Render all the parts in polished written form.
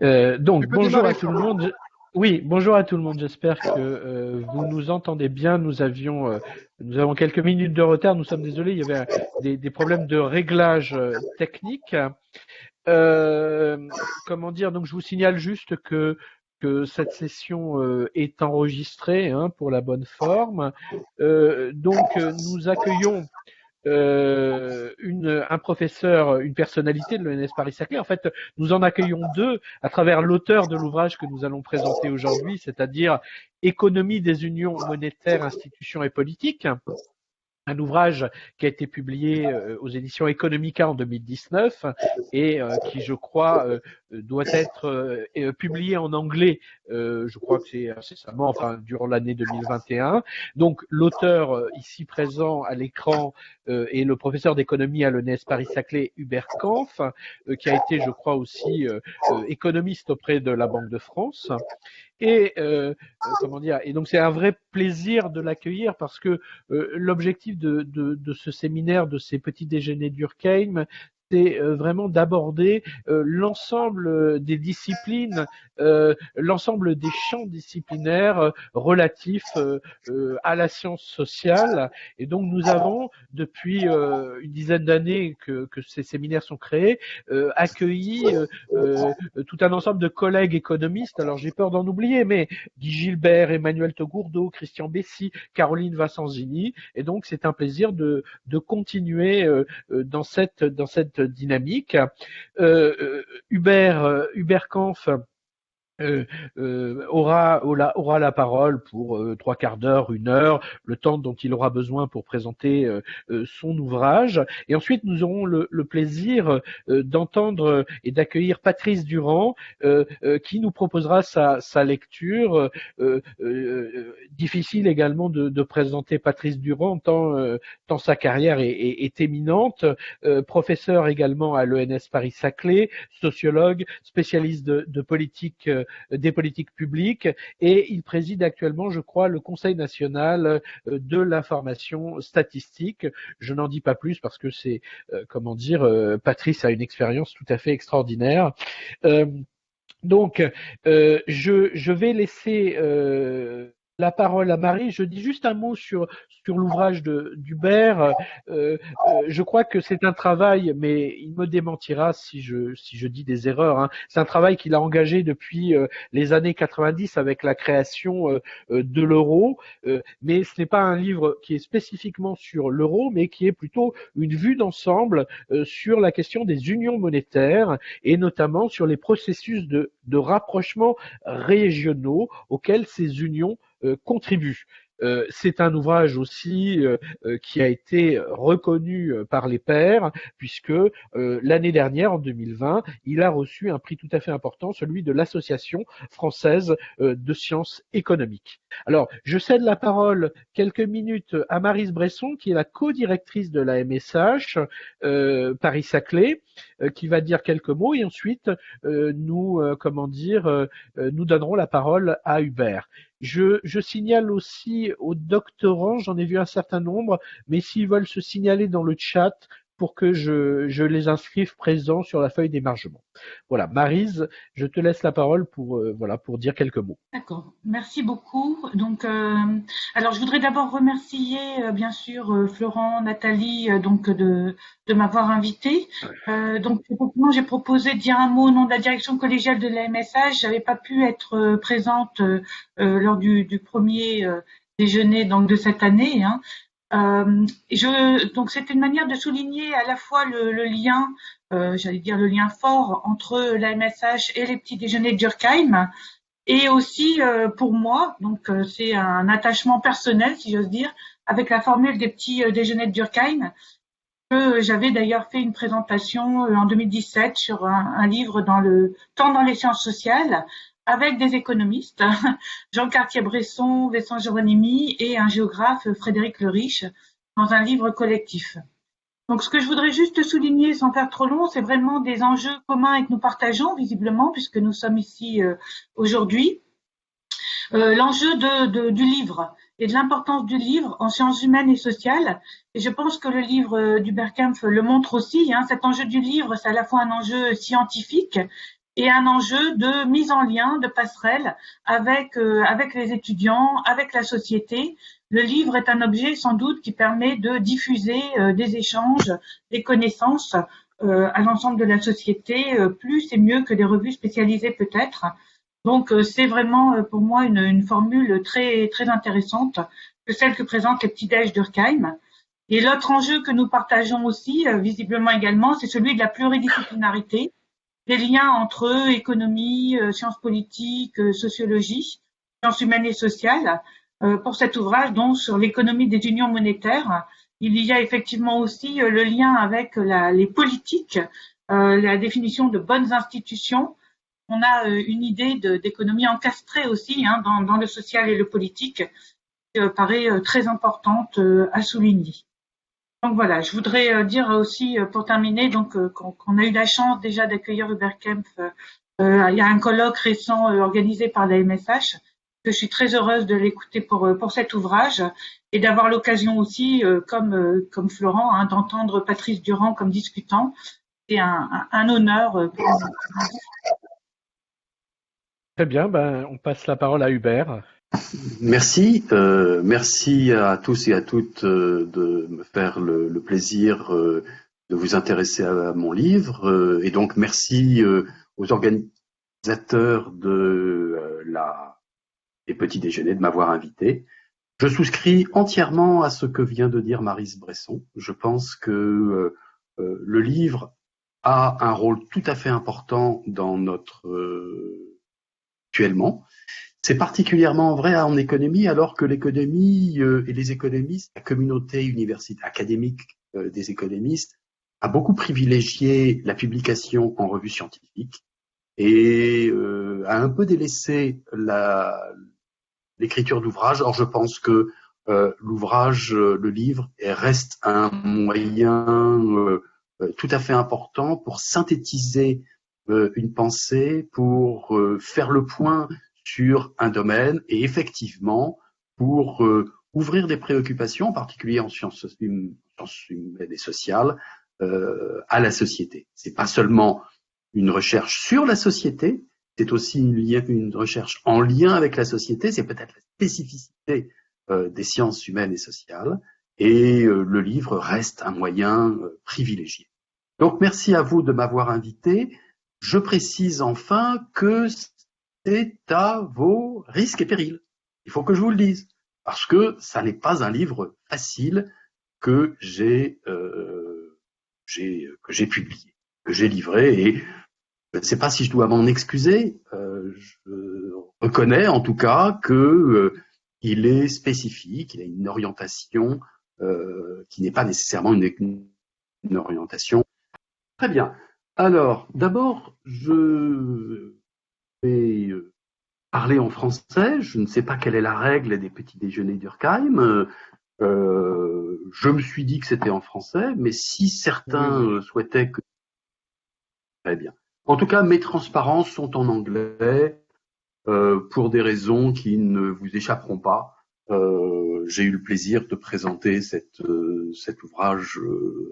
Donc, Tu peux bonjour à démarrer, tout le Florent. monde. Oui, bonjour à tout le monde. J'espère que vous nous entendez bien. Nous avons quelques minutes de retard. Nous sommes désolés. Il y avait des problèmes de réglage technique. Euh, comment dire? Donc, je vous signale juste que cette session est enregistrée, hein, pour la bonne forme. Nous accueillons un professeur, une personnalité de l'ENS Paris-Saclay. En fait, nous en accueillons deux à travers l'auteur de l'ouvrage que nous allons présenter aujourd'hui, c'est-à-dire Économie des unions monétaires, institutions et politiques, un ouvrage qui a été publié aux éditions Economica en 2019 et qui, je crois, doit être publié en anglais. Je crois que c'est incessamment, enfin, durant l'année 2021. Donc, l'auteur ici présent à l'écran est le professeur d'économie à l'ENS Paris-Saclay, Hubert Kampf, qui a été, je crois, aussi économiste auprès de la Banque de France. Et comment dire, et donc c'est un vrai plaisir de l'accueillir parce que l'objectif de ce séminaire, de ces petits déjeuners d'Urkheim, c'est vraiment d'aborder l'ensemble des disciplines, l'ensemble des champs disciplinaires relatifs à la science sociale. Et donc nous avons, depuis une dizaine d'années que ces séminaires sont créés, accueilli tout un ensemble de collègues économistes. Alors j'ai peur d'en oublier, mais Guy Gilbert, Emmanuel Togourdeau, Christian Bessy, Caroline Vincenzini. Et donc c'est un plaisir de continuer dans cette dynamique. Hubert Kampf aura la parole pour trois quarts d'heure, une heure, le temps dont il aura besoin pour présenter son ouvrage. Et ensuite, nous aurons le plaisir d'entendre et d'accueillir Patrice Durand, qui nous proposera sa lecture. Difficile également de présenter Patrice Durand, tant sa carrière est éminente. Professeur également à l'ENS Paris-Saclay, sociologue, spécialiste de politique des politiques publiques, et il préside actuellement, je crois, le Conseil national de l'information statistique. Je n'en dis pas plus parce que c'est, comment dire, Patrice a une expérience tout à fait extraordinaire. Euh, je vais laisser la parole à Marie. Je dis juste un mot sur l'ouvrage d'Hubert. Je crois que c'est un travail, mais il me démentira si je dis des erreurs, hein. C'est un travail qu'il a engagé depuis les années 90 avec la création de l'euro. Mais ce n'est pas un livre qui est spécifiquement sur l'euro, mais qui est plutôt une vue d'ensemble sur la question des unions monétaires et notamment sur les processus de rapprochement régionaux auxquels ces unions contribuent. C'est un ouvrage aussi qui a été reconnu par les pairs, puisque l'année dernière, en 2020, il a reçu un prix tout à fait important, celui de l'Association française de sciences économiques. Alors, je cède la parole quelques minutes à Maryse Bresson, qui est la co-directrice de la MSH Paris-Saclay, qui va dire quelques mots, et ensuite nous donnerons la parole à Hubert. Je signale aussi aux doctorants, j'en ai vu un certain nombre, mais s'ils veulent se signaler dans le chat pour que je les inscrive présents sur la feuille d'émargement. Voilà, Maryse, je te laisse la parole pour dire quelques mots. D'accord, merci beaucoup. Donc, alors je voudrais d'abord remercier bien sûr Florent, Nathalie, de m'avoir invité. Donc effectivement, j'ai proposé de dire un mot au nom de la direction collégiale de la MSH. J'avais pas pu être présente lors du premier déjeuner donc de cette année, hein. Donc c'était une manière de souligner à la fois le lien, j'allais dire le lien fort entre la MSH et les petits déjeuners de Durkheim. Et aussi pour moi, donc c'est un attachement personnel, si j'ose dire, avec la formule des petits déjeuners de Durkheim, que j'avais d'ailleurs fait une présentation en 2017 sur un livre tant dans les sciences sociales, avec des économistes, Jean Cartier-Bresson, Vincent Geronimi et un géographe, Frédéric Le Riche, dans un livre collectif. Donc, ce que je voudrais juste souligner, sans faire trop long, c'est vraiment des enjeux communs et que nous partageons visiblement, puisque nous sommes ici aujourd'hui. L'enjeu du livre et de l'importance du livre en sciences humaines et sociales. Et je pense que le livre d'Hubert Kampf le montre aussi. Hein, cet enjeu du livre, c'est à la fois un enjeu scientifique et un enjeu de mise en lien, de passerelle avec les étudiants, avec la société. Le livre est un objet sans doute qui permet de diffuser des échanges, des connaissances à l'ensemble de la société, plus et mieux que des revues spécialisées peut-être. Donc c'est vraiment pour moi une formule très très intéressante que celle que présentent les petits-déj d'Urkheim. Et l'autre enjeu que nous partageons aussi, visiblement également, c'est celui de la pluridisciplinarité, des liens entre économie, sciences politiques, sociologie, sciences humaines et sociales. Pour cet ouvrage, donc, sur l'économie des unions monétaires, il y a effectivement aussi le lien avec les politiques, la définition de bonnes institutions. On a une idée d'économie encastrée aussi dans le social et le politique, qui paraît très importante à souligner. Donc voilà, je voudrais dire aussi pour terminer donc qu'on a eu la chance déjà d'accueillir Hubert Kempf. Il y a un colloque récent organisé par la MSH que je suis très heureuse de l'écouter pour cet ouvrage et d'avoir l'occasion aussi, comme Florent, d'entendre Patrice Durand comme discutant. C'est un honneur pour nous. Très bien, on passe la parole à Hubert. Merci, merci à tous et à toutes de me faire le plaisir de vous intéresser à mon livre et donc merci aux organisateurs des petits déjeuners de m'avoir invité. Je souscris entièrement à ce que vient de dire Maryse Bresson. Je pense que le livre a un rôle tout à fait important dans notre actuellement. C'est particulièrement vrai en économie, alors que l'économie et les économistes, la communauté universitaire académique des économistes, a beaucoup privilégié la publication en revue scientifique et a un peu délaissé l'écriture d'ouvrages. Or, je pense que l'ouvrage, le livre, reste un moyen tout à fait important pour synthétiser une pensée, pour faire le point sur un domaine et effectivement pour ouvrir des préoccupations, en particulier en sciences humaines et sociales, à la société. C'est pas seulement une recherche sur la société, c'est aussi une recherche en lien avec la société, c'est peut-être la spécificité des sciences humaines et sociales, et le livre reste un moyen privilégié. Donc merci à vous de m'avoir invité. Je précise enfin que c'est à vos risques et périls. Il faut que je vous le dise, parce que ça n'est pas un livre facile que j'ai publié, que j'ai livré, et je ne sais pas si je dois m'en excuser. Je reconnais en tout cas que il est spécifique, il a une orientation qui n'est pas nécessairement une orientation. Très bien. Alors, d'abord, je vais parler en français. Je ne sais pas quelle est la règle des petits déjeuners d'Urkheim. Je me suis dit que c'était en français, mais si certains souhaitaient que... Très bien. En tout cas, mes transparences sont en anglais pour des raisons qui ne vous échapperont pas. J'ai eu le plaisir de présenter cet ouvrage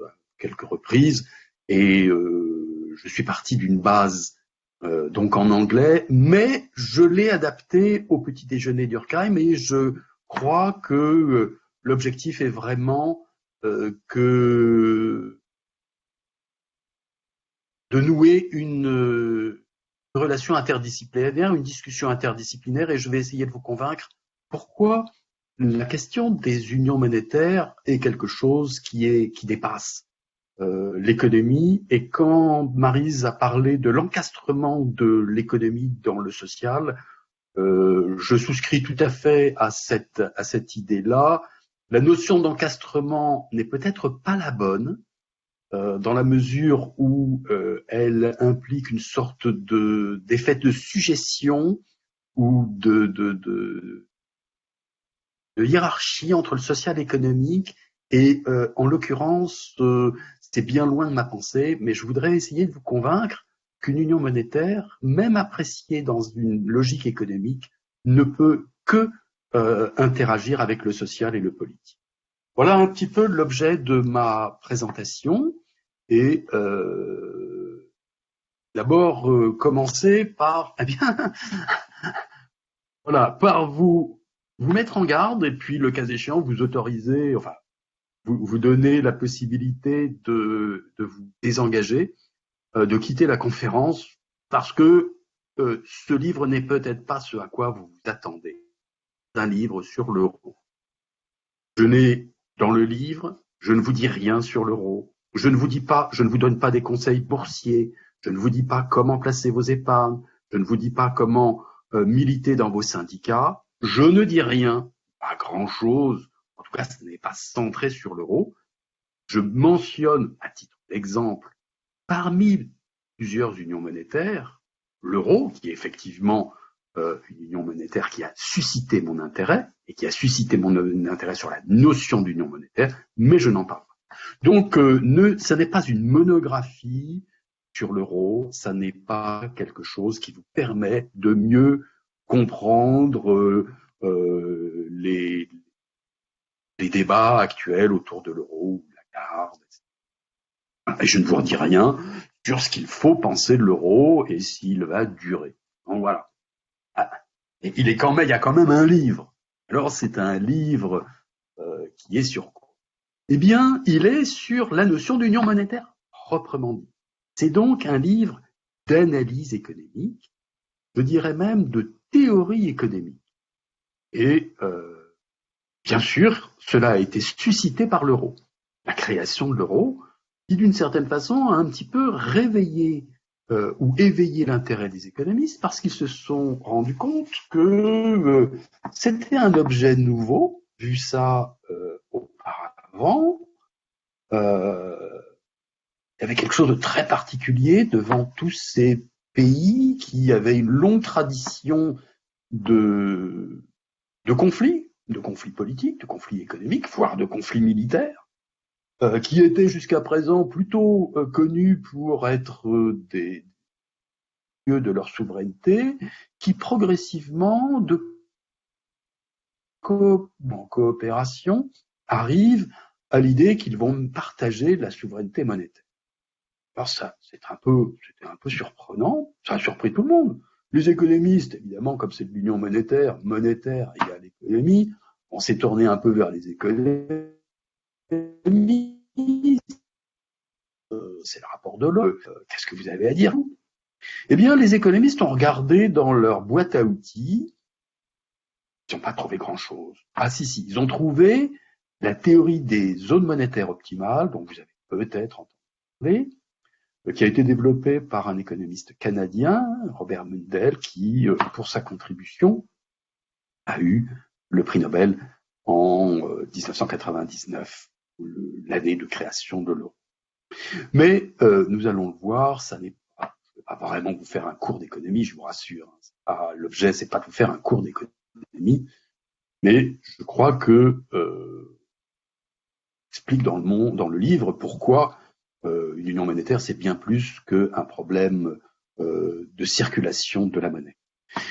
à quelques reprises et je suis parti d'une base donc en anglais, mais je l'ai adapté au petit déjeuner d'Urkheim et je crois que l'objectif est vraiment de nouer une relation interdisciplinaire, une discussion interdisciplinaire, et je vais essayer de vous convaincre pourquoi la question des unions monétaires est quelque chose qui dépasse l'économie. Et quand Maryse a parlé de l'encastrement de l'économie dans le social, je souscris tout à fait à cette idée-là. La notion d'encastrement n'est peut-être pas la bonne, dans la mesure où elle implique une sorte d'effet de suggestion ou de hiérarchie entre le social et l'économique, et en l'occurrence, c'est bien loin de ma pensée, mais je voudrais essayer de vous convaincre qu'une union monétaire, même appréciée dans une logique économique, ne peut que interagir avec le social et le politique. Voilà un petit peu l'objet de ma présentation, et d'abord commencer par, eh bien, voilà, par vous mettre en garde et puis le cas échéant vous autoriser, enfin, vous donner la possibilité de vous désengager, de quitter la conférence parce que ce livre n'est peut-être pas ce à quoi vous vous attendez. Un livre sur l'euro. Dans le livre, je ne vous dis rien sur l'euro. Je ne vous donne pas des conseils boursiers. Je ne vous dis pas comment placer vos épargnes. Je ne vous dis pas comment militer dans vos syndicats. Je ne dis rien, pas grand-chose. En tout cas, ce n'est pas centré sur l'euro. Je mentionne, à titre d'exemple, parmi plusieurs unions monétaires, l'euro, qui est effectivement une union monétaire qui a suscité mon intérêt, et qui a suscité mon intérêt sur la notion d'union monétaire, mais je n'en parle pas. Donc, ça n'est pas une monographie sur l'euro, ça n'est pas quelque chose qui vous permet de mieux comprendre les débats actuels autour de l'euro, ou de la garde, etc. Et je ne vous dis rien sur ce qu'il faut penser de l'euro et s'il va durer. Donc voilà. Et il y a quand même un livre. Alors c'est un livre qui est sur quoi? Eh bien, il est sur la notion d'union monétaire proprement dit. C'est donc un livre d'analyse économique, je dirais même de théorie économique. Et bien sûr, cela a été suscité par l'euro. La création de l'euro, qui d'une certaine façon a un petit peu réveillé ou éveillé l'intérêt des économistes parce qu'ils se sont rendus compte que c'était un objet nouveau, vu ça auparavant. Il y avait quelque chose de très particulier devant tous ces pays qui avaient une longue tradition de conflits politiques, de conflits économiques, voire de conflits militaires, qui étaient jusqu'à présent plutôt connus pour être des lieux de leur souveraineté, qui progressivement, en coopération, arrivent à l'idée qu'ils vont partager la souveraineté monétaire. Alors ça, c'était un peu surprenant, ça a surpris tout le monde. Les économistes, évidemment, comme c'est de l'union monétaire égale économie, on s'est tourné un peu vers les économistes. C'est le rapport de l'eau. Qu'est-ce que vous avez à dire? Eh bien, les économistes ont regardé dans leur boîte à outils. Ils n'ont pas trouvé grand-chose. Ah si, ils ont trouvé la théorie des zones monétaires optimales, dont vous avez peut-être entendu parler, qui a été développée par un économiste canadien, Robert Mundell, qui, pour sa contribution, a eu le prix Nobel en 1999, l'année de création de l'euro. Mais nous allons le voir, ça n'est pas, je ne vais pas vraiment vous faire un cours d'économie, je vous rassure. L'objet, c'est pas de vous faire un cours d'économie, mais je crois que explique dans le livre pourquoi une union monétaire, c'est bien plus qu'un problème de circulation de la monnaie.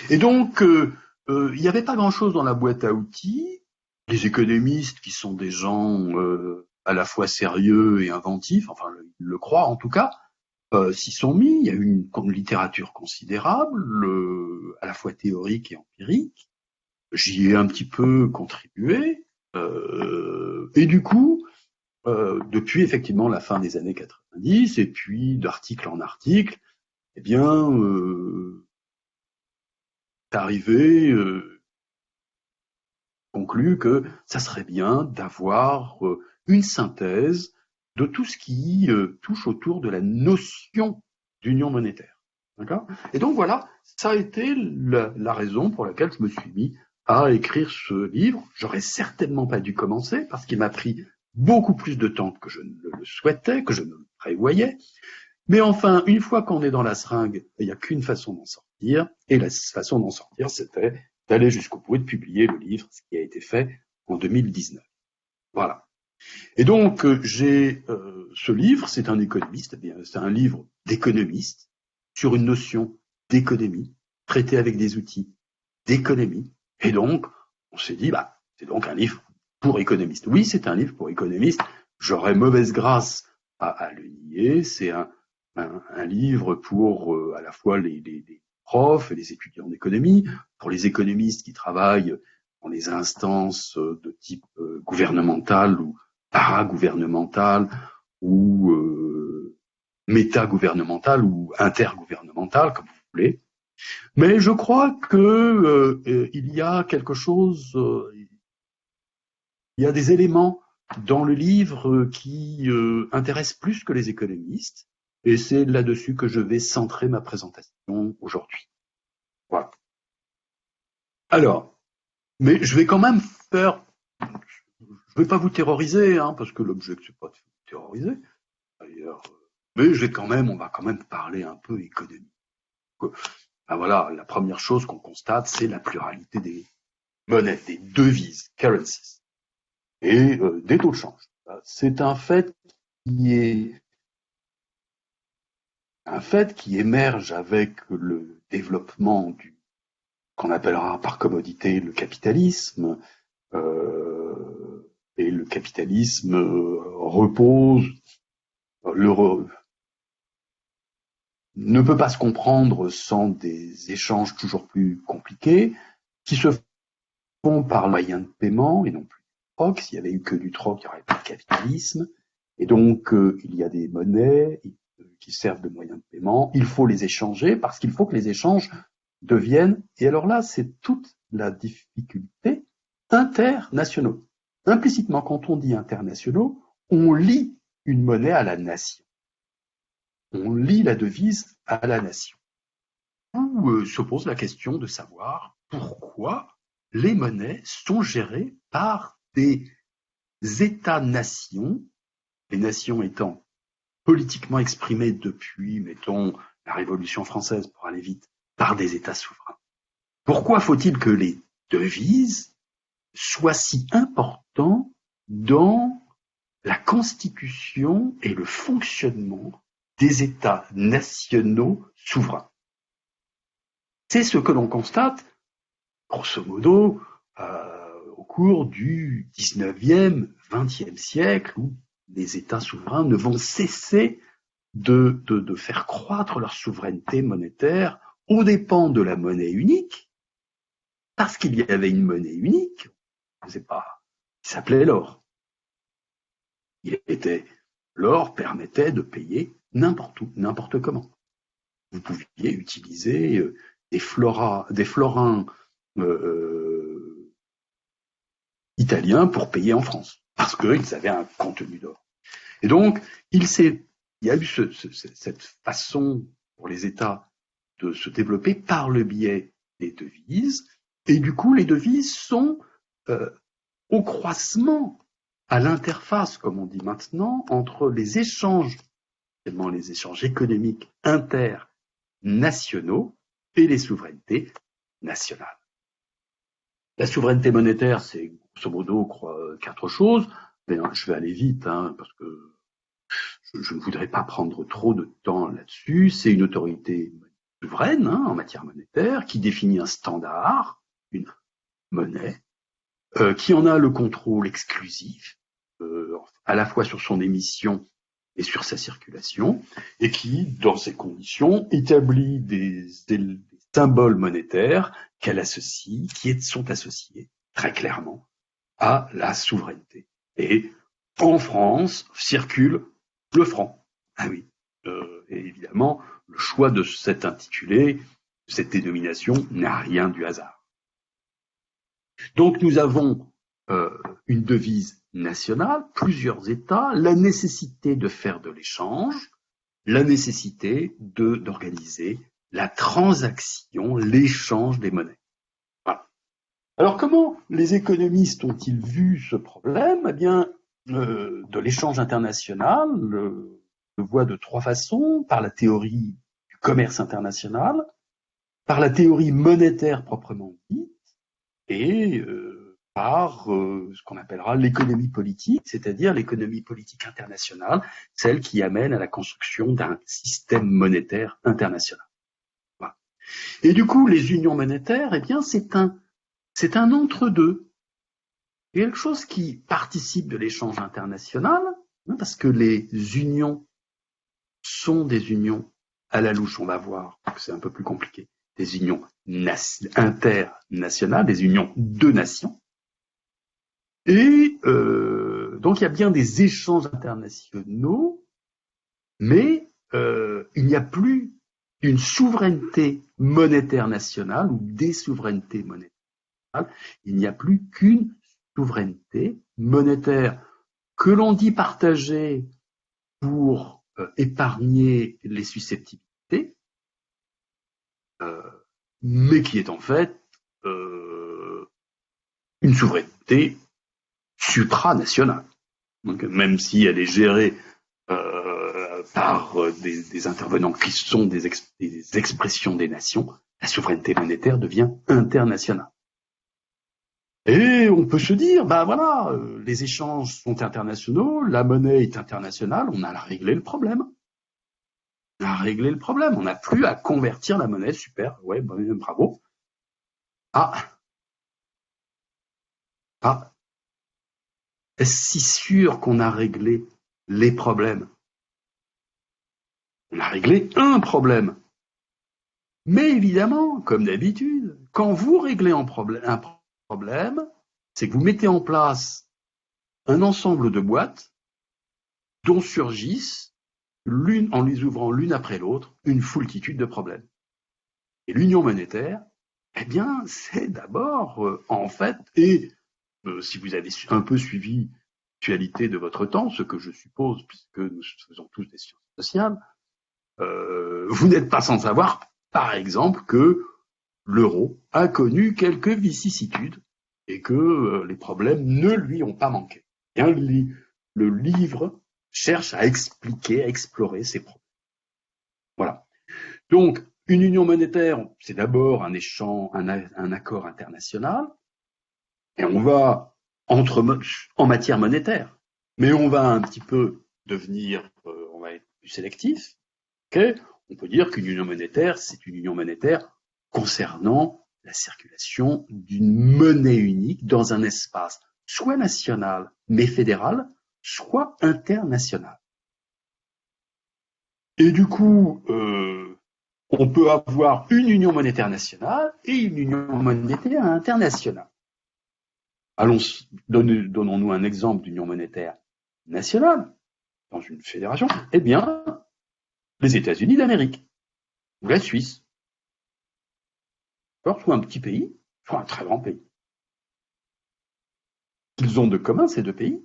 Et donc, il n'y avait pas grand-chose dans la boîte à outils. Les économistes, qui sont des gens à la fois sérieux et inventifs, enfin, ils le croient en tout cas, s'y sont mis. Il y a eu une littérature considérable, à la fois théorique et empirique. J'y ai un petit peu contribué. Et du coup, depuis effectivement la fin des années 90, et puis d'article en article, eh bien, c'est arrivé, conclu que ça serait bien d'avoir une synthèse de tout ce qui touche autour de la notion d'union monétaire. D'accord ? Et donc voilà, ça a été la raison pour laquelle je me suis mis à écrire ce livre. J'aurais certainement pas dû commencer parce qu'il m'a pris beaucoup plus de temps que je ne le souhaitais, que je ne le prévoyais. Mais enfin, une fois qu'on est dans la seringue, il n'y a qu'une façon d'en sortir. Et la façon d'en sortir, c'était d'aller jusqu'au bout et de publier le livre, ce qui a été fait en 2019. Voilà. Et donc, j'ai ce livre, c'est un économiste, c'est un livre d'économiste sur une notion d'économie, traité avec des outils d'économie. Et donc, on s'est dit, c'est donc un livre pour économistes. Oui, c'est un livre pour économistes. J'aurais mauvaise grâce à le nier. C'est un un livre pour à la fois les profs et les étudiants d'économie, pour les économistes qui travaillent dans les instances de type gouvernemental ou paragouvernemental ou métagouvernemental ou intergouvernemental, comme vous voulez. Mais je crois que il y a quelque chose, il y a des éléments dans le livre qui intéressent plus que les économistes, et c'est là-dessus que je vais centrer ma présentation aujourd'hui. Voilà. Alors, mais je vais quand même faire, je vais pas vous terroriser, hein, parce que l'objet c'est pas de vous terroriser, d'ailleurs, mais on va quand même parler un peu économie. Ben voilà, la première chose qu'on constate, c'est la pluralité des monnaies, des devises, currencies, et des taux de change. C'est un fait qui émerge avec le développement du qu'on appellera par commodité le capitalisme, et le capitalisme repose ne peut pas se comprendre sans des échanges toujours plus compliqués qui se font par moyen de paiement et non plus du troc. S'il y avait eu que du troc, il n'y aurait pas de capitalisme. Et donc, il y a des monnaies qui servent de moyen de paiement. Il faut les échanger parce qu'il faut que les échanges deviennent, et alors là, c'est toute la difficulté, internationaux. Implicitement, quand on dit internationaux, on lie une monnaie à la nation. On lie la devise à la nation. Où se pose la question de savoir pourquoi les monnaies sont gérées par des États-nations, les nations étant politiquement exprimées depuis, mettons, la Révolution française pour aller vite, par des États souverains. Pourquoi faut-il que les devises soient si importants dans la constitution et le fonctionnement des États nationaux souverains? C'est ce que l'on constate, grosso modo, au cours du 19e, 20e siècle, où les États souverains ne vont cesser de faire croître leur souveraineté monétaire aux dépens de la monnaie unique, parce qu'il y avait une monnaie unique, qui s'appelait l'or. L'or permettait de payer n'importe où, n'importe comment. Vous pouviez utiliser des florins italiens pour payer en France, parce qu'ils avaient un contenu d'or. Et donc, il y a eu cette façon pour les États de se développer par le biais des devises, et du coup, les devises sont au croisement, à l'interface, comme on dit maintenant, entre les échanges économiques internationaux et les souverainetés nationales. La souveraineté monétaire, c'est grosso modo 4 choses. Mais je vais aller vite, hein, parce que je ne voudrais pas prendre trop de temps là-dessus. C'est une autorité souveraine, hein, en matière monétaire qui définit un standard, une monnaie, qui en a le contrôle exclusif, à la fois sur son émission et sur sa circulation, et qui, dans ces conditions, établit des symboles monétaires qu'elle associe, qui sont associés très clairement à la souveraineté. Et en France circule le franc. Ah oui. Et évidemment, le choix de cet intitulé, cette dénomination, n'a rien du hasard. Donc nous avons une devise nationale, plusieurs États, la nécessité de faire de l'échange, la nécessité d'organiser la transaction, l'échange des monnaies. Voilà. Alors comment les économistes ont-ils vu ce problème? Eh bien, de l'échange international, le voit de 3 façons: par la théorie du commerce international, par la théorie monétaire proprement dite, et par ce qu'on appellera l'économie politique, c'est-à-dire l'économie politique internationale, celle qui amène à la construction d'un système monétaire international. Voilà. Et du coup, les unions monétaires, eh bien, c'est un entre-deux. Quelque chose qui participe de l'échange international, hein, parce que les unions sont des unions à la louche. On va voir que c'est un peu plus compliqué. Des unions internationales, des unions de nations. Et donc il y a bien des échanges internationaux, mais il n'y a plus une souveraineté monétaire nationale ou des souverainetés monétaires. Il n'y a plus qu'une souveraineté monétaire que l'on dit partagée pour épargner les susceptibilités, mais qui est en fait une souveraineté supranationale. Donc, même si elle est gérée par des intervenants qui sont des expressions des nations, la souveraineté monétaire devient internationale. Et on peut se dire, bah voilà, les échanges sont internationaux, la monnaie est internationale, on a réglé le problème. On a réglé le problème, on n'a plus à convertir la monnaie, super, ouais, bravo. Est-ce si sûr qu'on a réglé les problèmes? On a réglé un problème. Mais évidemment, comme d'habitude, quand vous réglez un problème, c'est que vous mettez en place un ensemble de boîtes dont surgissent, en les ouvrant l'une après l'autre, une foultitude de problèmes. Et l'union monétaire, eh bien, c'est d'abord, en fait, et si vous avez un peu suivi l'actualité de votre temps, ce que je suppose, puisque nous faisons tous des sciences sociales, vous n'êtes pas sans savoir, par exemple, que l'euro a connu quelques vicissitudes et que les problèmes ne lui ont pas manqué. Bien, le livre cherche à expliquer, à explorer ces problèmes. Voilà. Donc, une union monétaire, c'est d'abord un échange, un accord international, et on va en matière monétaire, mais on va un petit peu devenir, on va être plus sélectif. Okay, on peut dire qu'une union monétaire, c'est une union monétaire concernant la circulation d'une monnaie unique dans un espace soit national mais fédéral, soit international. Et du coup, on peut avoir une union monétaire nationale et une union monétaire internationale. Donnons-nous un exemple d'union monétaire nationale dans une fédération. Eh bien, les États-Unis d'Amérique ou la Suisse. Soit un petit pays, soit un très grand pays. Ce qu'ils ont de commun, ces deux pays,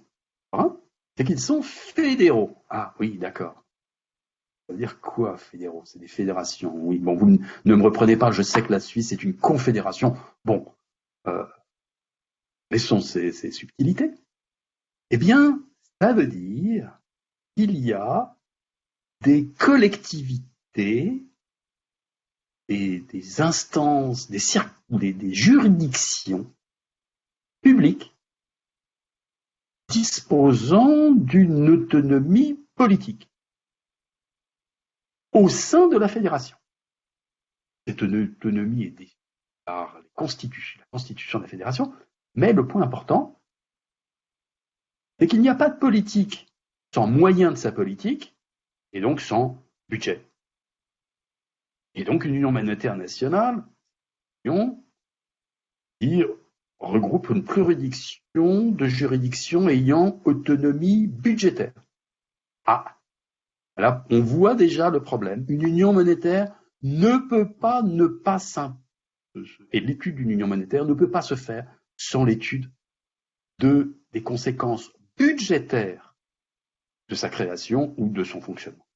c'est qu'ils sont fédéraux. Ah oui, d'accord. Ça veut dire quoi, fédéraux? C'est des fédérations. Oui, bon, vous ne me reprenez pas, je sais que la Suisse est une confédération. Bon, laissons ces subtilités. Eh bien, ça veut dire qu'il y a des collectivités et des instances, des juridictions publiques disposant d'une autonomie politique au sein de la fédération. Cette autonomie est définie par la constitution de la fédération, mais le point important, c'est qu'il n'y a pas de politique sans moyens de sa politique, et donc sans budget. Et donc une union monétaire nationale, qui regroupe une pluridiction de juridictions ayant autonomie budgétaire. Ah, là, on voit déjà le problème. Une union monétaire ne peut pas et l'étude d'une union monétaire ne peut pas se faire sans l'étude des conséquences budgétaires de sa création ou de son fonctionnement.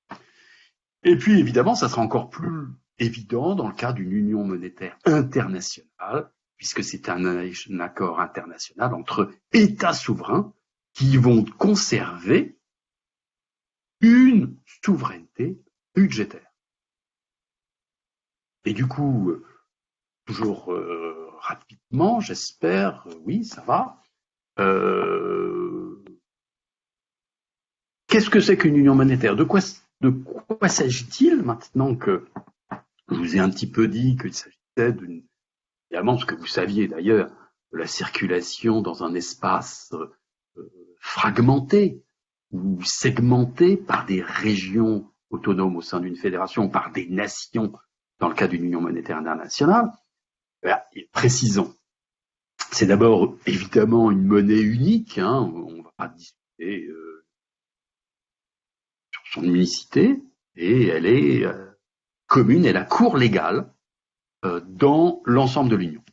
Et puis, évidemment, ça sera encore plus évident dans le cas d'une union monétaire internationale, puisque c'est un accord international entre États souverains qui vont conserver une souveraineté budgétaire. Et du coup, toujours rapidement, j'espère, oui, ça va. Qu'est-ce que c'est qu'une union monétaire? De quoi s'agit-il maintenant que je vous ai un petit peu dit qu'il s'agissait évidemment, ce que vous saviez d'ailleurs, de la circulation dans un espace fragmenté ou segmenté par des régions autonomes au sein d'une fédération par des nations dans le cas d'une union monétaire internationale. Précisons. C'est d'abord évidemment une monnaie unique, hein, on va pas discuter sur son unicité, et elle est commune, elle a cours légal dans l'ensemble de l'Union.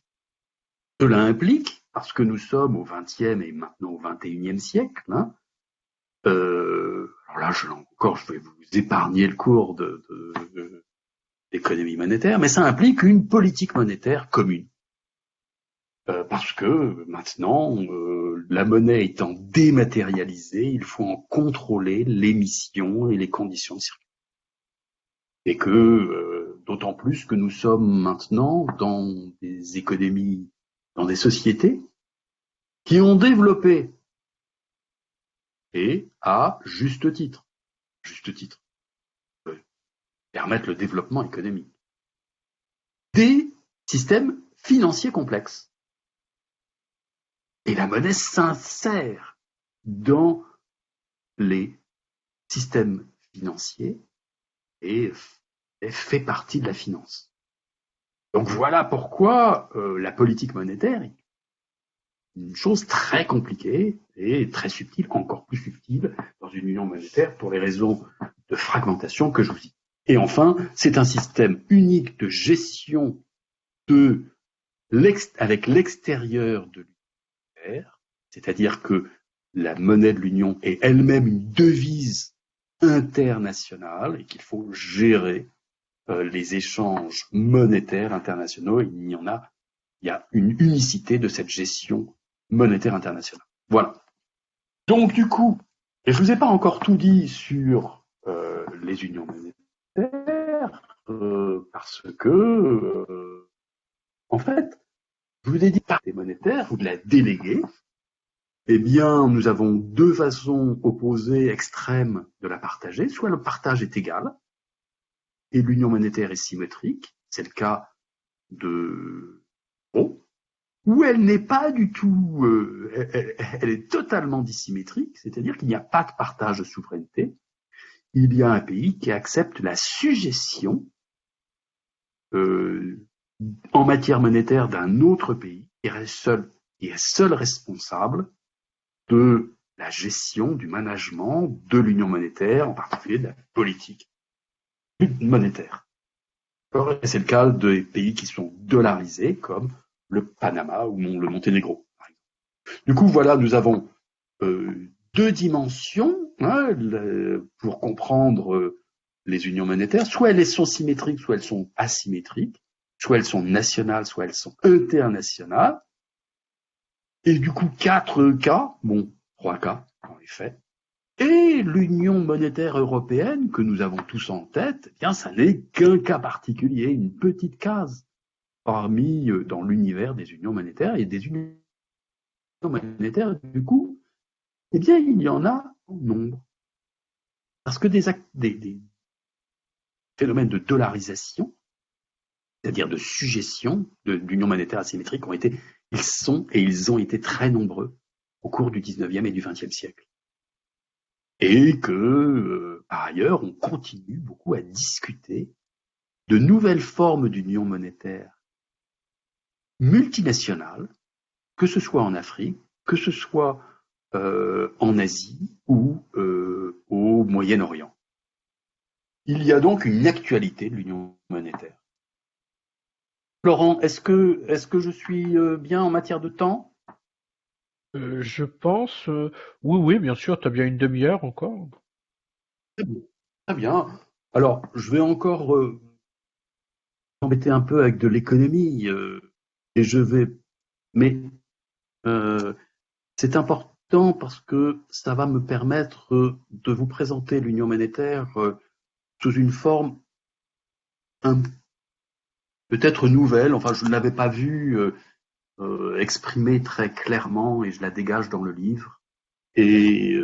Cela implique, parce que nous sommes au XXe et maintenant au XXIe siècle, hein, alors là, je vais vous épargner le cours d'économie monétaire, mais ça implique une politique monétaire commune. Parce que maintenant, la monnaie étant dématérialisée, il faut en contrôler l'émission et les conditions de circulation. Et que, d'autant plus que nous sommes maintenant dans des économies, dans des sociétés qui ont développé, et à juste titre, permettre le développement économique, des systèmes financiers complexes. Et la monnaie s'insère dans les systèmes financiers et fait partie de la finance. Donc voilà pourquoi la politique monétaire est une chose très compliquée et très subtile, encore plus subtile dans une union monétaire pour les raisons de fragmentation que je vous dis. Et enfin, c'est un système unique de gestion avec l'extérieur de l'union, c'est-à-dire que la monnaie de l'Union est elle-même une devise internationale et qu'il faut gérer les échanges monétaires internationaux. Il y a une unicité de cette gestion monétaire internationale. Voilà. Donc du coup, et je vous ai pas encore tout dit sur les unions monétaires parce que en fait, je vous ai dit par des monétaires ou de la déléguer. Eh bien, nous avons deux façons opposées extrêmes de la partager. Soit le partage est égal et l'union monétaire est symétrique, c'est le cas de l'euro, ou elle n'est pas du tout, elle est totalement dissymétrique, c'est-à-dire qu'il n'y a pas de partage de souveraineté. Il y a un pays qui accepte la sujétion en matière monétaire d'un autre pays qui est seul responsable de la gestion, du management de l'union monétaire, en particulier de la politique monétaire. Et c'est le cas des pays qui sont dollarisés, comme le Panama ou le Monténégro, par exemple. Du coup, voilà, nous avons deux dimensions pour comprendre les unions monétaires. Soit elles sont symétriques, soit elles sont asymétriques. Soit elles sont nationales, soit elles sont internationales. Et du coup, 4 cas, 3 cas, en effet. Et l'Union monétaire européenne, que nous avons tous en tête, eh bien, ça n'est qu'un cas particulier, une petite case parmi dans l'univers des unions monétaires. Et des unions monétaires, du coup, eh bien, il y en a en nombre. Parce que des phénomènes de dollarisation, c'est-à-dire de sujétion d'union monétaire asymétrique, ils ont été très nombreux au cours du XIXe et du XXe siècle. Et que, par ailleurs, on continue beaucoup à discuter de nouvelles formes d'union monétaire multinationale, que ce soit en Afrique, que ce soit en Asie ou au Moyen-Orient. Il y a donc une actualité de l'union monétaire. Laurent, est-ce que je suis bien en matière de temps? Je pense, oui, bien sûr, tu as bien une demi-heure encore. Très bien. Alors, je vais encore m'embêter un peu avec de l'économie, mais c'est important parce que ça va me permettre de vous présenter l'union monétaire sous une forme peut-être nouvelle. Enfin, je ne l'avais pas vue exprimée très clairement et je la dégage dans le livre. Et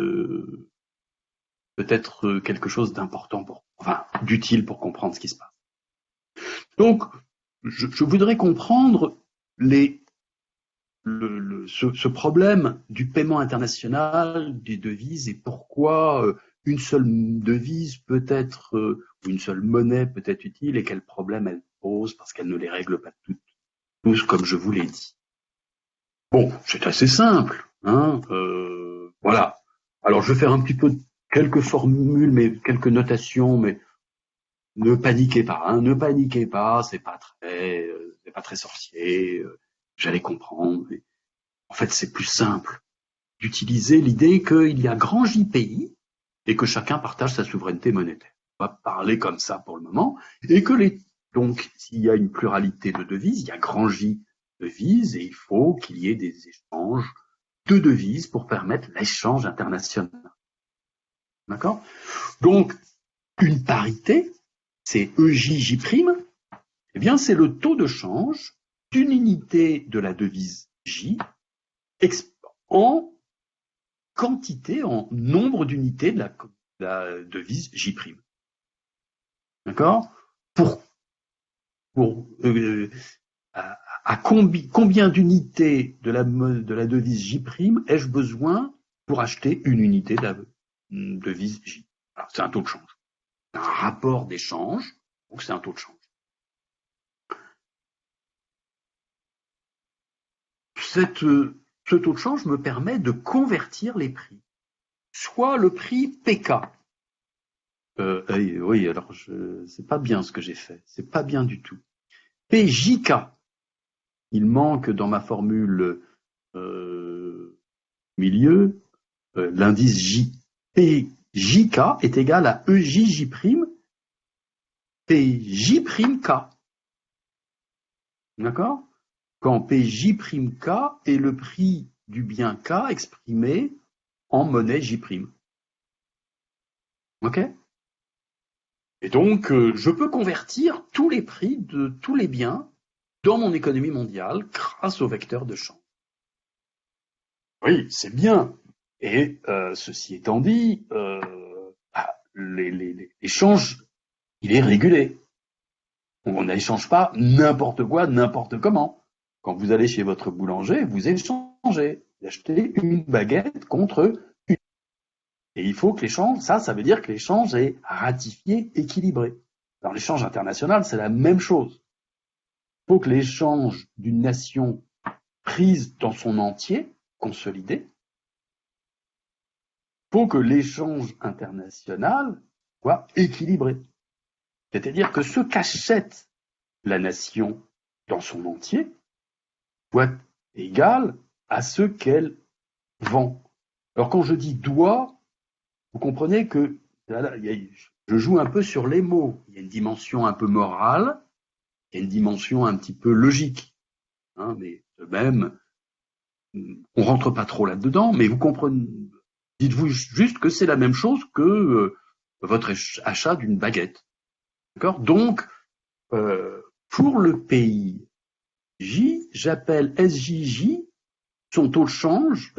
peut-être quelque chose d'important d'utile pour comprendre ce qui se passe. Donc, je voudrais comprendre ce problème du paiement international des devises et pourquoi une seule devise peut être, ou une seule monnaie peut être utile et quels problèmes elle pose parce qu'elle ne les règle pas tous comme je vous l'ai dit. Bon, c'est assez simple, hein, voilà. Alors je vais faire un petit peu quelques formules, mais quelques notations, mais ne paniquez pas, hein, ne paniquez pas, c'est pas très sorcier, vous allez comprendre. Mais en fait, c'est plus simple d'utiliser l'idée qu'il y a grand J pays et que chacun partage sa souveraineté monétaire. On va parler comme ça pour le moment, et que donc s'il y a une pluralité de devises, il y a grand J devises et il faut qu'il y ait des échanges de devises pour permettre l'échange international. D'accord? Donc, une parité, c'est EJJ', eh bien, c'est le taux de change d'une unité de la devise J en quantité, en nombre d'unités de la devise J'. D'accord? À combien d'unités de la devise J' ai-je besoin pour acheter une unité de la devise J? Alors, c'est un taux de change. C'est un rapport d'échange, donc c'est un taux de change. Ce taux de change me permet de convertir les prix. Soit le prix PK. Oui, alors c'est pas bien ce que j'ai fait. C'est pas bien du tout. PJK. Il manque dans ma formule milieu l'indice J. PJK est égal à EJJ', PJ'K. D'accord? Quand PJ'K est le prix du bien K exprimé en monnaie J'. Ok? Et donc, je peux convertir tous les prix de tous les biens dans mon économie mondiale grâce au vecteur de change. Oui, c'est bien. Et ceci étant dit, l'échange, il est régulé. On n'échange pas n'importe quoi, n'importe comment. Quand vous allez chez votre boulanger, vous échangez. Vous achetez une baguette contre une. Et il faut que l'échange, ça veut dire que l'échange est ratifié, équilibré. Dans l'échange international, c'est la même chose. Il faut que l'échange d'une nation prise dans son entier, consolidé, il faut que l'échange international soit équilibré. C'est-à-dire que ce qu'achète la nation dans son entier soit égal à ce qu'elle vend. Alors quand je dis doit, vous comprenez que je joue un peu sur les mots. Il y a une dimension un peu morale, il y a une dimension un petit peu logique. Hein, mais de même, on rentre pas trop là-dedans, mais vous comprenez. Dites-vous juste que c'est la même chose que votre achat d'une baguette. D'accord? Donc, pour le pays J, j'appelle SJJ son taux de change,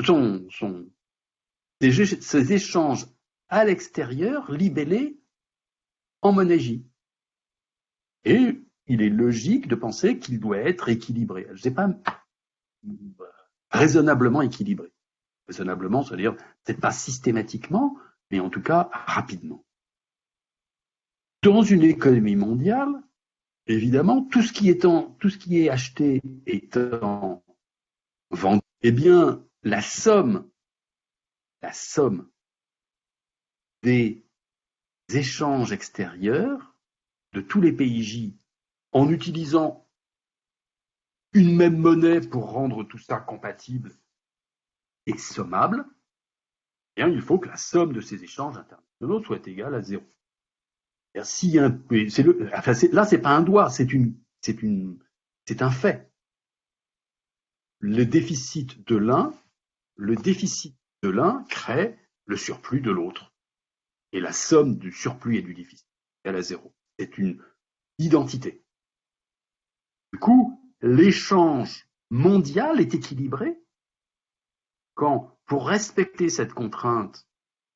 ses échanges à l'extérieur libellés en monnaie J. Et il est logique de penser qu'il doit être équilibré. Je ne sais pas, raisonnablement équilibré. Raisonnablement, c'est-à-dire, peut-être pas systématiquement, mais en tout cas rapidement. Dans une économie mondiale, évidemment, tout ce qui est acheté étant vendu, eh bien, la somme des échanges extérieurs de tous les pays J en utilisant une même monnaie pour rendre tout ça compatible et sommable, eh bien, il faut que la somme de ces échanges internationaux soit égale à 0. Là, c'est pas un doigt, c'est un fait. Le déficit de l'un crée le surplus de l'autre. Et la somme du surplus et du déficit est égale à 0. C'est une identité. Du coup, l'échange mondial est équilibré quand, pour respecter cette contrainte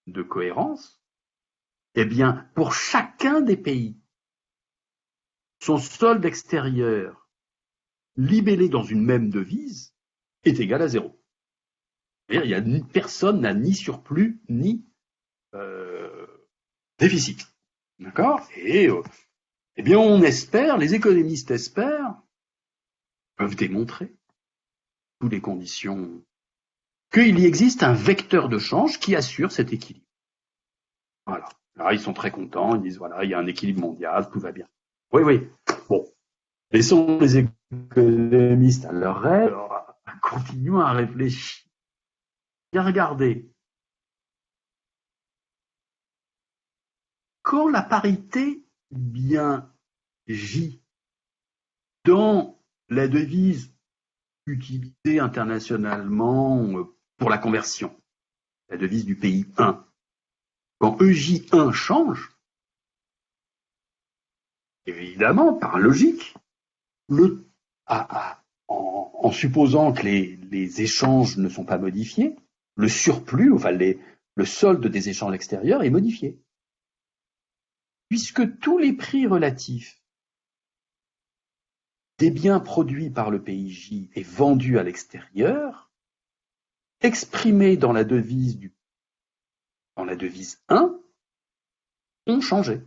de cohérence, eh bien, pour chacun des pays, son solde extérieur libellé dans une même devise est égal à 0. C'est-à-dire, personne n'a ni surplus ni déficit. D'accord? Et eh bien, on espère, les économistes espèrent, peuvent démontrer toutes les conditions, qu'il y existe un vecteur de change qui assure cet équilibre. Voilà. Là, ils sont très contents, ils disent voilà, il y a un équilibre mondial, tout va bien. Oui, oui. Bon. Laissons les économistes à leur rêve, continuons à réfléchir. Bien regarder. Quand la parité bien J dans la devise utilisée internationalement pour la conversion, la devise du pays 1, quand EJ1 change, évidemment, par logique, en supposant que les échanges ne sont pas modifiés, le surplus, enfin le solde des échanges extérieurs est modifié. Puisque tous les prix relatifs des biens produits par le pays J et vendus à l'extérieur, exprimés dans la devise 1, ont changé.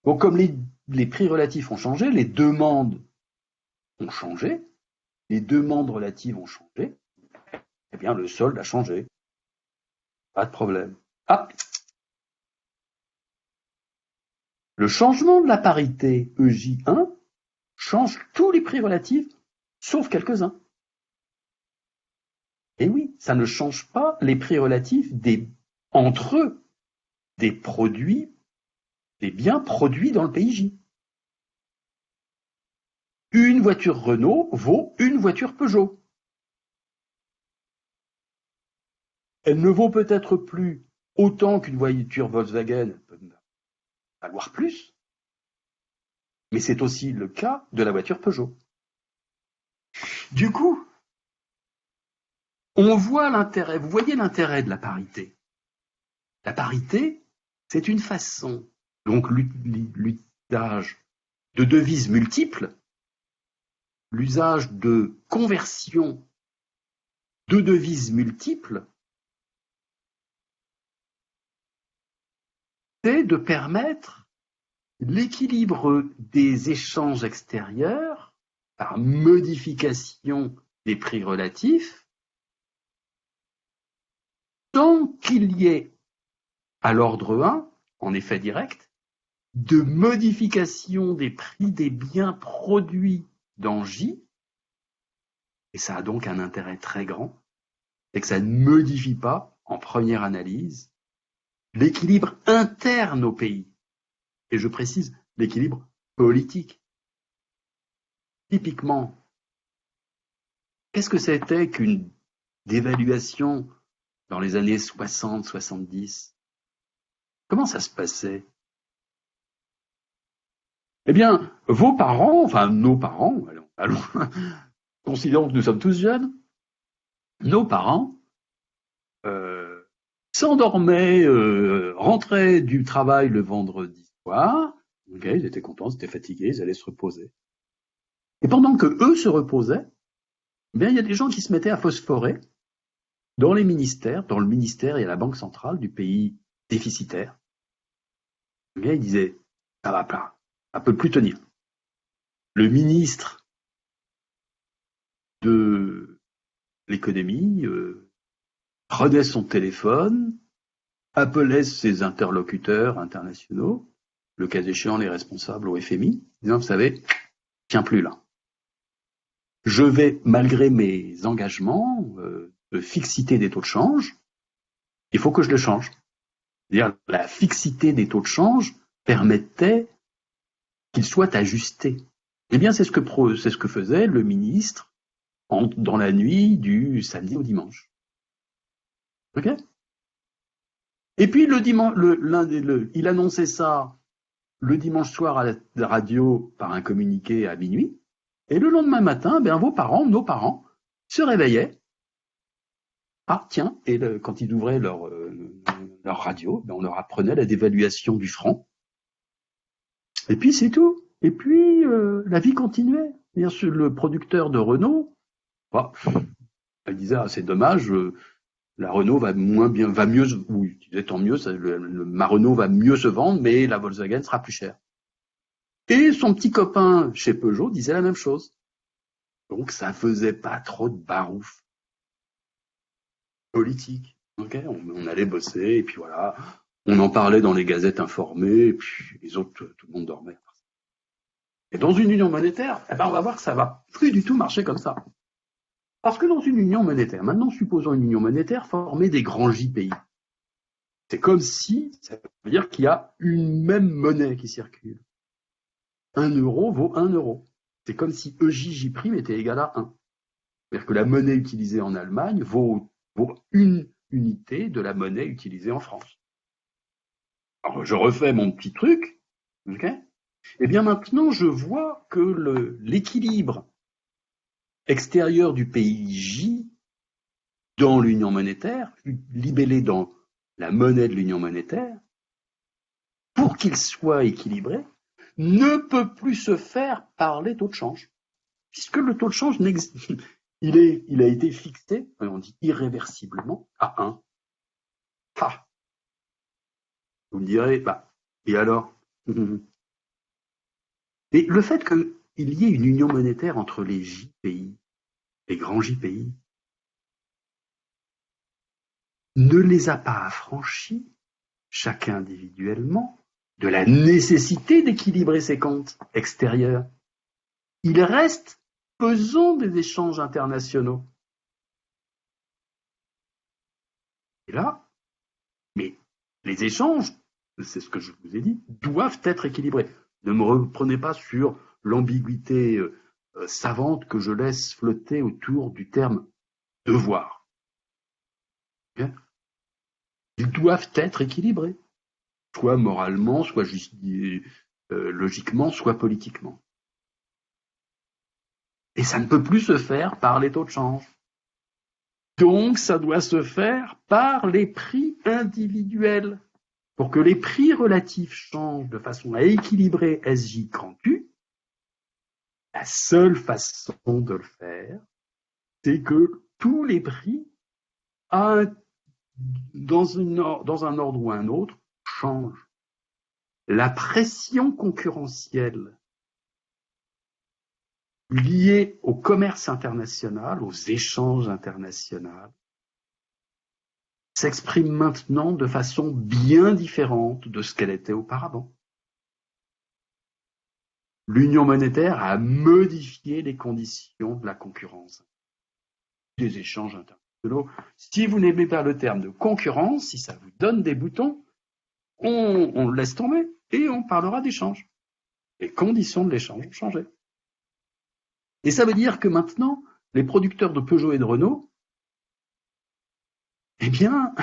Donc comme les prix relatifs ont changé, les demandes ont changé, les demandes relatives ont changé, eh bien le solde a changé. Pas de problème. Ah, le changement de la parité EJ1 change tous les prix relatifs, sauf quelques-uns. Et oui, ça ne change pas les prix relatifs entre eux des produits, des biens produits dans le pays J. Une voiture Renault vaut une voiture Peugeot. Elle ne vaut peut-être plus autant qu'une voiture Volkswagen peut valoir plus, mais c'est aussi le cas de la voiture Peugeot. Du coup, on voit l'intérêt, vous voyez l'intérêt de la parité. La parité, c'est une façon, donc l'usage de devises multiples, l'usage de conversion de devises multiples, c'est de permettre l'équilibre des échanges extérieurs par modification des prix relatifs, tant qu'il y ait à l'ordre 1, en effet direct, de modification des prix des biens produits dans J, et ça a donc un intérêt très grand, c'est que ça ne modifie pas, en première analyse, l'équilibre interne au pays. Et je précise, l'équilibre politique. Typiquement, qu'est-ce que c'était qu'une dévaluation dans les années 60-70 ? Comment ça se passait ? Eh bien, vos parents, enfin nos parents, allons, considérons que nous sommes tous jeunes, nos parents s'endormaient, rentraient du travail le vendredi soir, okay, ils étaient contents, ils étaient fatigués, ils allaient se reposer. Et pendant que eux se reposaient, eh bien, il y a des gens qui se mettaient à phosphorer dans les ministères, dans le ministère et à la banque centrale du pays déficitaire. Okay, ils disaient, ça va pas, ça peut plus tenir. Le ministre de l'économie prenait son téléphone, appelait ses interlocuteurs internationaux, le cas échéant les responsables au FMI, disant, vous savez, je tiens plus là. Je vais, malgré mes engagements de fixité des taux de change, il faut que je le change. C'est-à-dire, la fixité des taux de change permettait qu'ils soient ajustés. Eh bien, c'est ce que faisait le ministre dans la nuit du samedi au dimanche. Ok ? Et puis le dimanche, il annonçait ça le dimanche soir à la radio par un communiqué à minuit, et le lendemain matin, ben nos parents, se réveillaient. Ah tiens, et quand ils ouvraient leur radio, ben on leur apprenait la dévaluation du franc. Et puis c'est tout. Et puis la vie continuait. Bien sûr, le producteur de Renault, il disait ah, c'est dommage. la Renault va mieux, ou tant mieux, ma Renault va mieux se vendre, mais la Volkswagen sera plus chère. Et son petit copain chez Peugeot disait la même chose. Donc ça faisait pas trop de barouf politique. Okay, on allait bosser, et puis voilà, on en parlait dans les gazettes informées, et puis les autres, tout le monde dormait. Et dans une union monétaire, on va voir que ça va plus du tout marcher comme ça. Parce que dans une union monétaire, maintenant supposons une union monétaire formée des grands JPI. C'est comme si, ça veut dire qu'il y a une même monnaie qui circule. 1 euro vaut 1 euro. C'est comme si EJJ' était égal à 1. C'est-à-dire que la monnaie utilisée en Allemagne vaut une unité de la monnaie utilisée en France. Alors je refais mon petit truc, ok ? Eh bien maintenant je vois que l'équilibre extérieur du pays J dans l'union monétaire, libellé dans la monnaie de l'union monétaire, pour qu'il soit équilibré, ne peut plus se faire par les taux de change. Puisque le taux de change n'existe. Il a été fixé, on dit irréversiblement, à 1. Ah. Vous me direz, et alors? Et le fait qu'il y ait une union monétaire entre les JPI, les grands JPI, ne les a pas affranchis, chacun individuellement, de la nécessité d'équilibrer ses comptes extérieurs. Il reste pesant des échanges internationaux. Et là, mais les échanges, c'est ce que je vous ai dit, doivent être équilibrés. Ne me reprenez pas sur l'ambiguïté savante que je laisse flotter autour du terme devoir. Okay ? Ils doivent être équilibrés, soit moralement, soit logiquement, soit politiquement. Et ça ne peut plus se faire par les taux de change. Donc, ça doit se faire par les prix individuels. Pour que les prix relatifs changent de façon à équilibrer SJ grand U, la seule façon de le faire, c'est que tous les prix, dans un ordre ou un autre, changent. La pression concurrentielle liée au commerce international, aux échanges internationaux, s'exprime maintenant de façon bien différente de ce qu'elle était auparavant. L'union monétaire a modifié les conditions de la concurrence, des échanges internationaux. Si vous n'aimez pas le terme de concurrence, si ça vous donne des boutons, on le laisse tomber et on parlera d'échange. Les conditions de l'échange ont changé. Et ça veut dire que maintenant, les producteurs de Peugeot et de Renault, eh bien,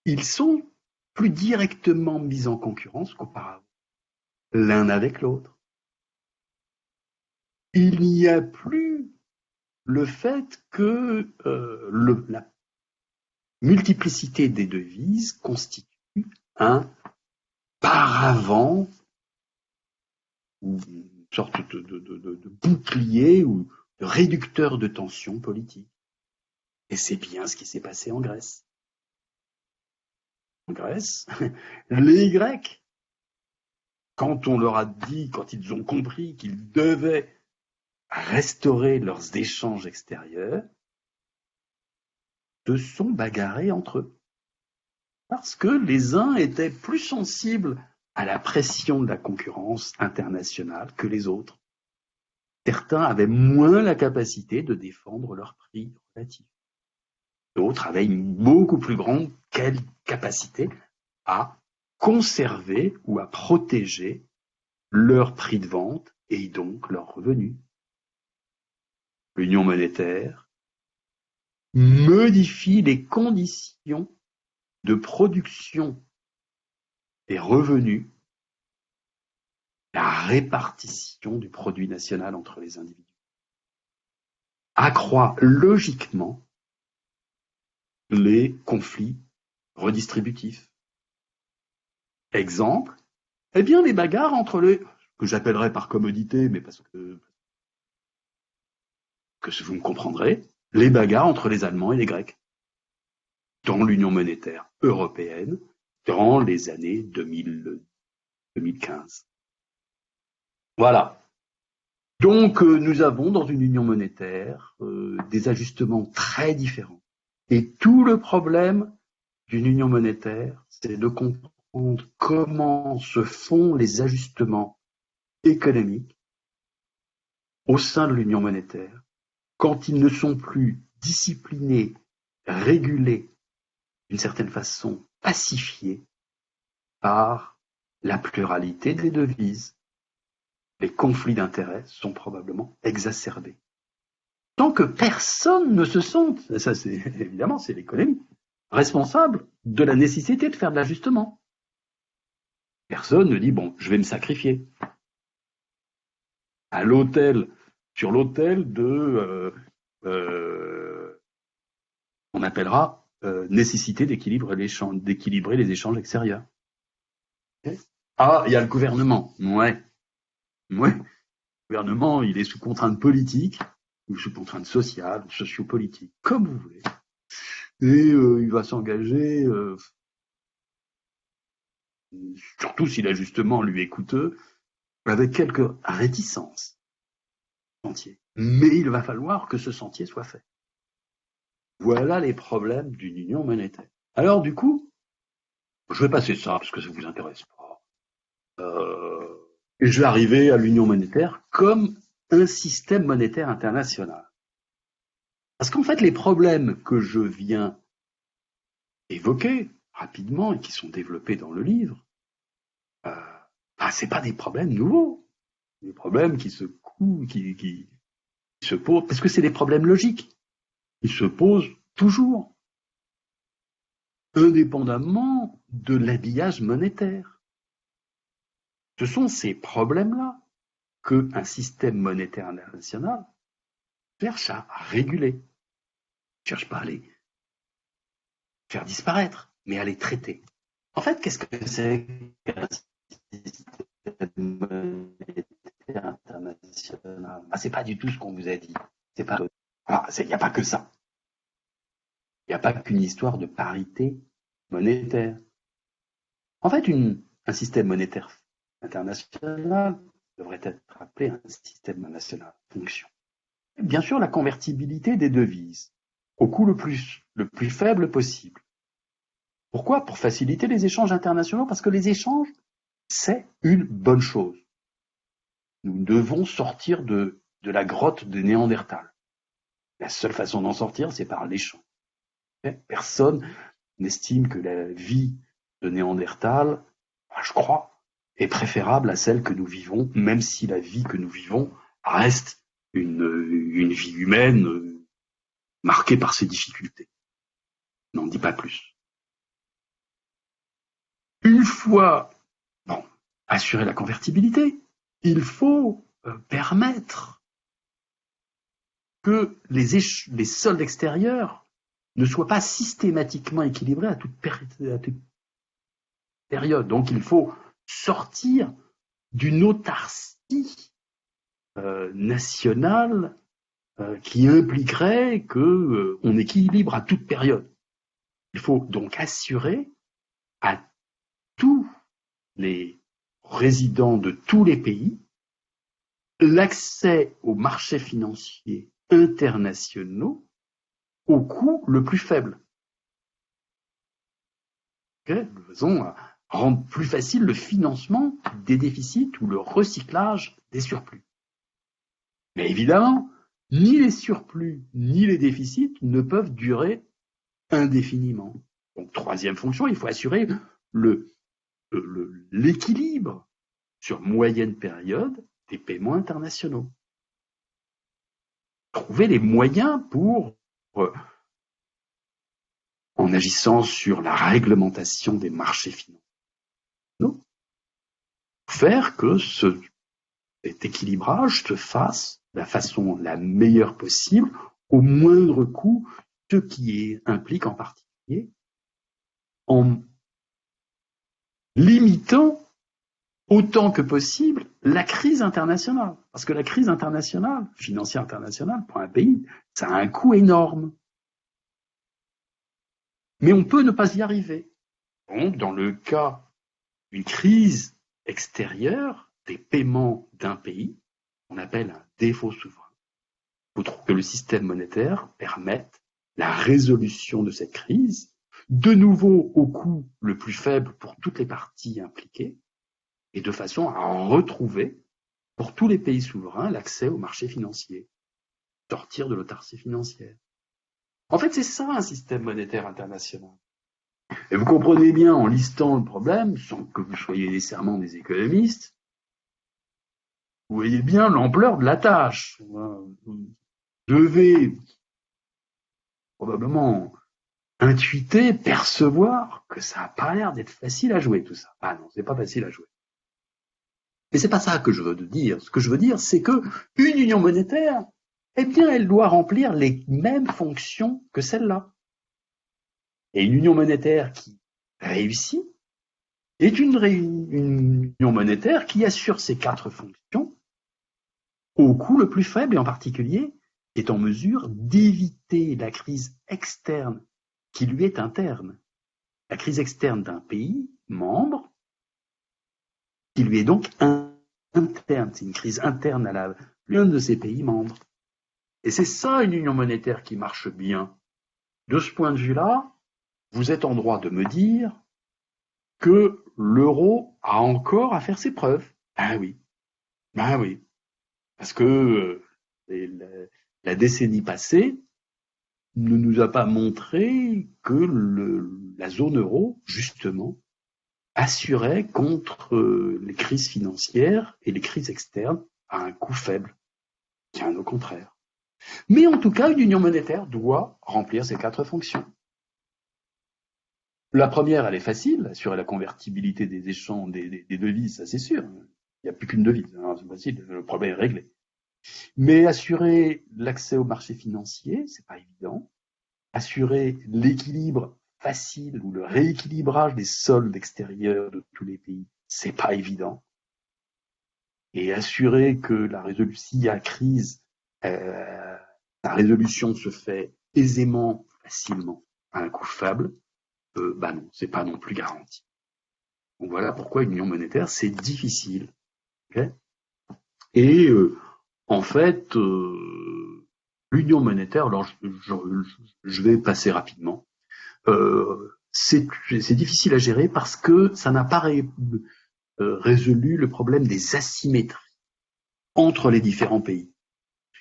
ils sont plus directement mis en concurrence qu'auparavant, l'un avec l'autre. Il n'y a plus le fait que la multiplicité des devises constitue un paravent ou une sorte de bouclier ou de réducteur de tension politique. Et c'est bien ce qui s'est passé en Grèce. En Grèce, les Grecs, quand on leur a dit, quand ils ont compris qu'ils devaient restaurer leurs échanges extérieurs, se sont bagarrés entre eux. Parce que les uns étaient plus sensibles à la pression de la concurrence internationale que les autres. Certains avaient moins la capacité de défendre leurs prix relatifs. D'autres avaient une beaucoup plus grande capacité à conserver ou à protéger leur prix de vente et donc leurs revenus. L'union monétaire modifie les conditions de production des revenus, la répartition du produit national entre les individus, accroît logiquement les conflits redistributifs. Exemple, eh bien les bagarres entre que j'appellerais par commodité, mais parce que vous me comprendrez, les bagarres entre les Allemands et les Grecs. dans l'Union monétaire européenne dans les années 2015. Voilà. Donc, nous avons dans une union monétaire des ajustements très différents. Et tout le problème d'une union monétaire, c'est de comprendre comment se font les ajustements économiques au sein de l'union monétaire quand ils ne sont plus disciplinés, régulés, d'une certaine façon pacifiés par la pluralité des devises. Les conflits d'intérêts sont probablement exacerbés. Tant que personne ne se sente, ça c'est évidemment c'est l'économie, responsable de la nécessité de faire de l'ajustement. Personne ne dit bon, je vais me sacrifier à l'autel, sur l'autel de on appellera nécessité d'équilibrer les échanges extérieurs. Ah, il y a le gouvernement, ouais. Le gouvernement, il est sous contrainte politique, ou sous contrainte sociale, ou sociopolitique, comme vous voulez. Et il va s'engager, surtout si l'ajustement lui est coûteux, avec quelques réticences. Sentier. Mais il va falloir que ce sentier soit fait. Voilà les problèmes d'une union monétaire. Alors du coup, je vais passer ça parce que ça ne vous intéresse pas. Et je vais arriver à l'union monétaire comme un système monétaire international. Parce qu'en fait, les problèmes que je viens évoquer rapidement et qui sont développés dans le livre, c'est pas des problèmes nouveaux. Des problèmes qui se posent, parce que c'est des problèmes logiques. Ils se posent toujours, indépendamment de l'habillage monétaire. Ce sont ces problèmes-là qu'un système monétaire international cherche à réguler. Ne cherche pas à les faire disparaître, mais à les traiter. En fait, qu'est-ce que c'est qu'un système monétaire international? C'est pas du tout ce qu'on vous a dit. Il n'y a pas que ça. Il n'y a pas qu'une histoire de parité monétaire. En fait, un système monétaire international devrait être appelé un système national de fonction. Bien sûr, la convertibilité des devises au coût le plus faible possible. Pourquoi? Pour faciliter les échanges internationaux, parce que les échanges, c'est une bonne chose. Nous devons sortir de la grotte de Néandertal. La seule façon d'en sortir, c'est par l'échange. Personne n'estime que la vie de Néandertal, je crois, est préférable à celle que nous vivons, même si la vie que nous vivons reste une vie humaine marquée par ses difficultés. N'en dis pas plus. Une fois assurer la convertibilité, il faut permettre que les soldes extérieurs ne soient pas systématiquement équilibrés à toute période. Donc il faut sortir d'une autarcie nationale qui impliquerait qu'on équilibre à toute période. Il faut donc assurer à tous les résidents de tous les pays l'accès aux marchés financiers internationaux au coût le plus faible. De façon à rendre plus facile le financement des déficits ou le recyclage des surplus. Mais évidemment, ni les surplus ni les déficits ne peuvent durer indéfiniment. Donc, troisième fonction, il faut assurer l'équilibre sur moyenne période des paiements internationaux. Trouver les moyens pour, en agissant sur la réglementation des marchés financiers, faire que cet équilibrage se fasse de la façon la meilleure possible, au moindre coût, ce qui implique en particulier en limitant autant que possible la crise internationale. Parce que la crise internationale, financière internationale, pour un pays, ça a un coût énorme. Mais on peut ne pas y arriver. Donc, dans le cas d'une crise extérieure des paiements d'un pays, on appelle un défaut souverain. Il faut que le système monétaire permette la résolution de cette crise, de nouveau au coût le plus faible pour toutes les parties impliquées, et de façon à retrouver, pour tous les pays souverains, l'accès au marché financier, sortir de l'autarcie financière. En fait, c'est ça un système monétaire international. Et vous comprenez bien, en listant le problème, sans que vous soyez nécessairement des économistes, vous voyez bien l'ampleur de la tâche. Vous devez probablement intuiter, percevoir que ça n'a pas l'air d'être facile à jouer, tout ça. Ah non, c'est pas facile à jouer. Mais c'est pas ça que je veux dire. Ce que je veux dire, c'est que une union monétaire, eh bien, elle doit remplir les mêmes fonctions que celle-là. Et une union monétaire qui réussit est une union monétaire qui assure ces 4 fonctions au coût le plus faible et en particulier est en mesure d'éviter la crise externe qui lui est interne. La crise externe d'un pays membre qui lui est donc interne. C'est une crise interne à l'un de ces pays membres. Et c'est ça une union monétaire qui marche bien. De ce point de vue-là, vous êtes en droit de me dire que l'euro a encore à faire ses preuves. Ben oui. Parce que la décennie passée ne nous a pas montré que la zone euro, justement, assurait contre les crises financières et les crises externes à un coût faible. Bien au contraire. Mais en tout cas, une union monétaire doit remplir ces 4 fonctions. La première, elle est facile, assurer la convertibilité des échanges des devises, ça c'est sûr. Il n'y a plus qu'une devise, hein, c'est facile, le problème est réglé. Mais assurer l'accès au marché financier, c'est pas évident. Assurer l'équilibre facile ou le rééquilibrage des soldes extérieurs de tous les pays, c'est pas évident. Et assurer que la résolution, s'il y a crise, la résolution se fait aisément, facilement, à un coût faible, non, c'est pas non plus garanti. Donc voilà pourquoi une union monétaire, c'est difficile. Okay, et en fait, l'union monétaire, alors je vais passer rapidement, c'est difficile à gérer parce que ça n'a pas résolu le problème des asymétries entre les différents pays,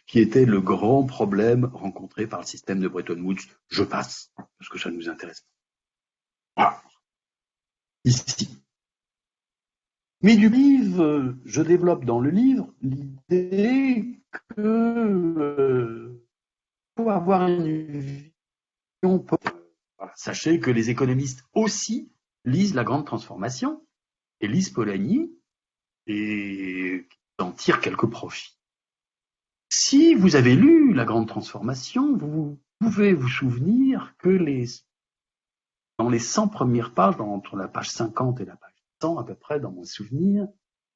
qui était le grand problème rencontré par le système de Bretton Woods. Je passe, parce que ça nous intéresse. Voilà. Ici. Mais du livre, je développe dans le livre l'idée que faut avoir une vision. Voilà. Sachez que les économistes aussi lisent La Grande Transformation et lisent Polanyi et en tirent quelques profits. Si vous avez lu La Grande Transformation, vous pouvez vous souvenir que dans les 100 premières pages, entre la page 50 et la page 100 à peu près, dans mon souvenir,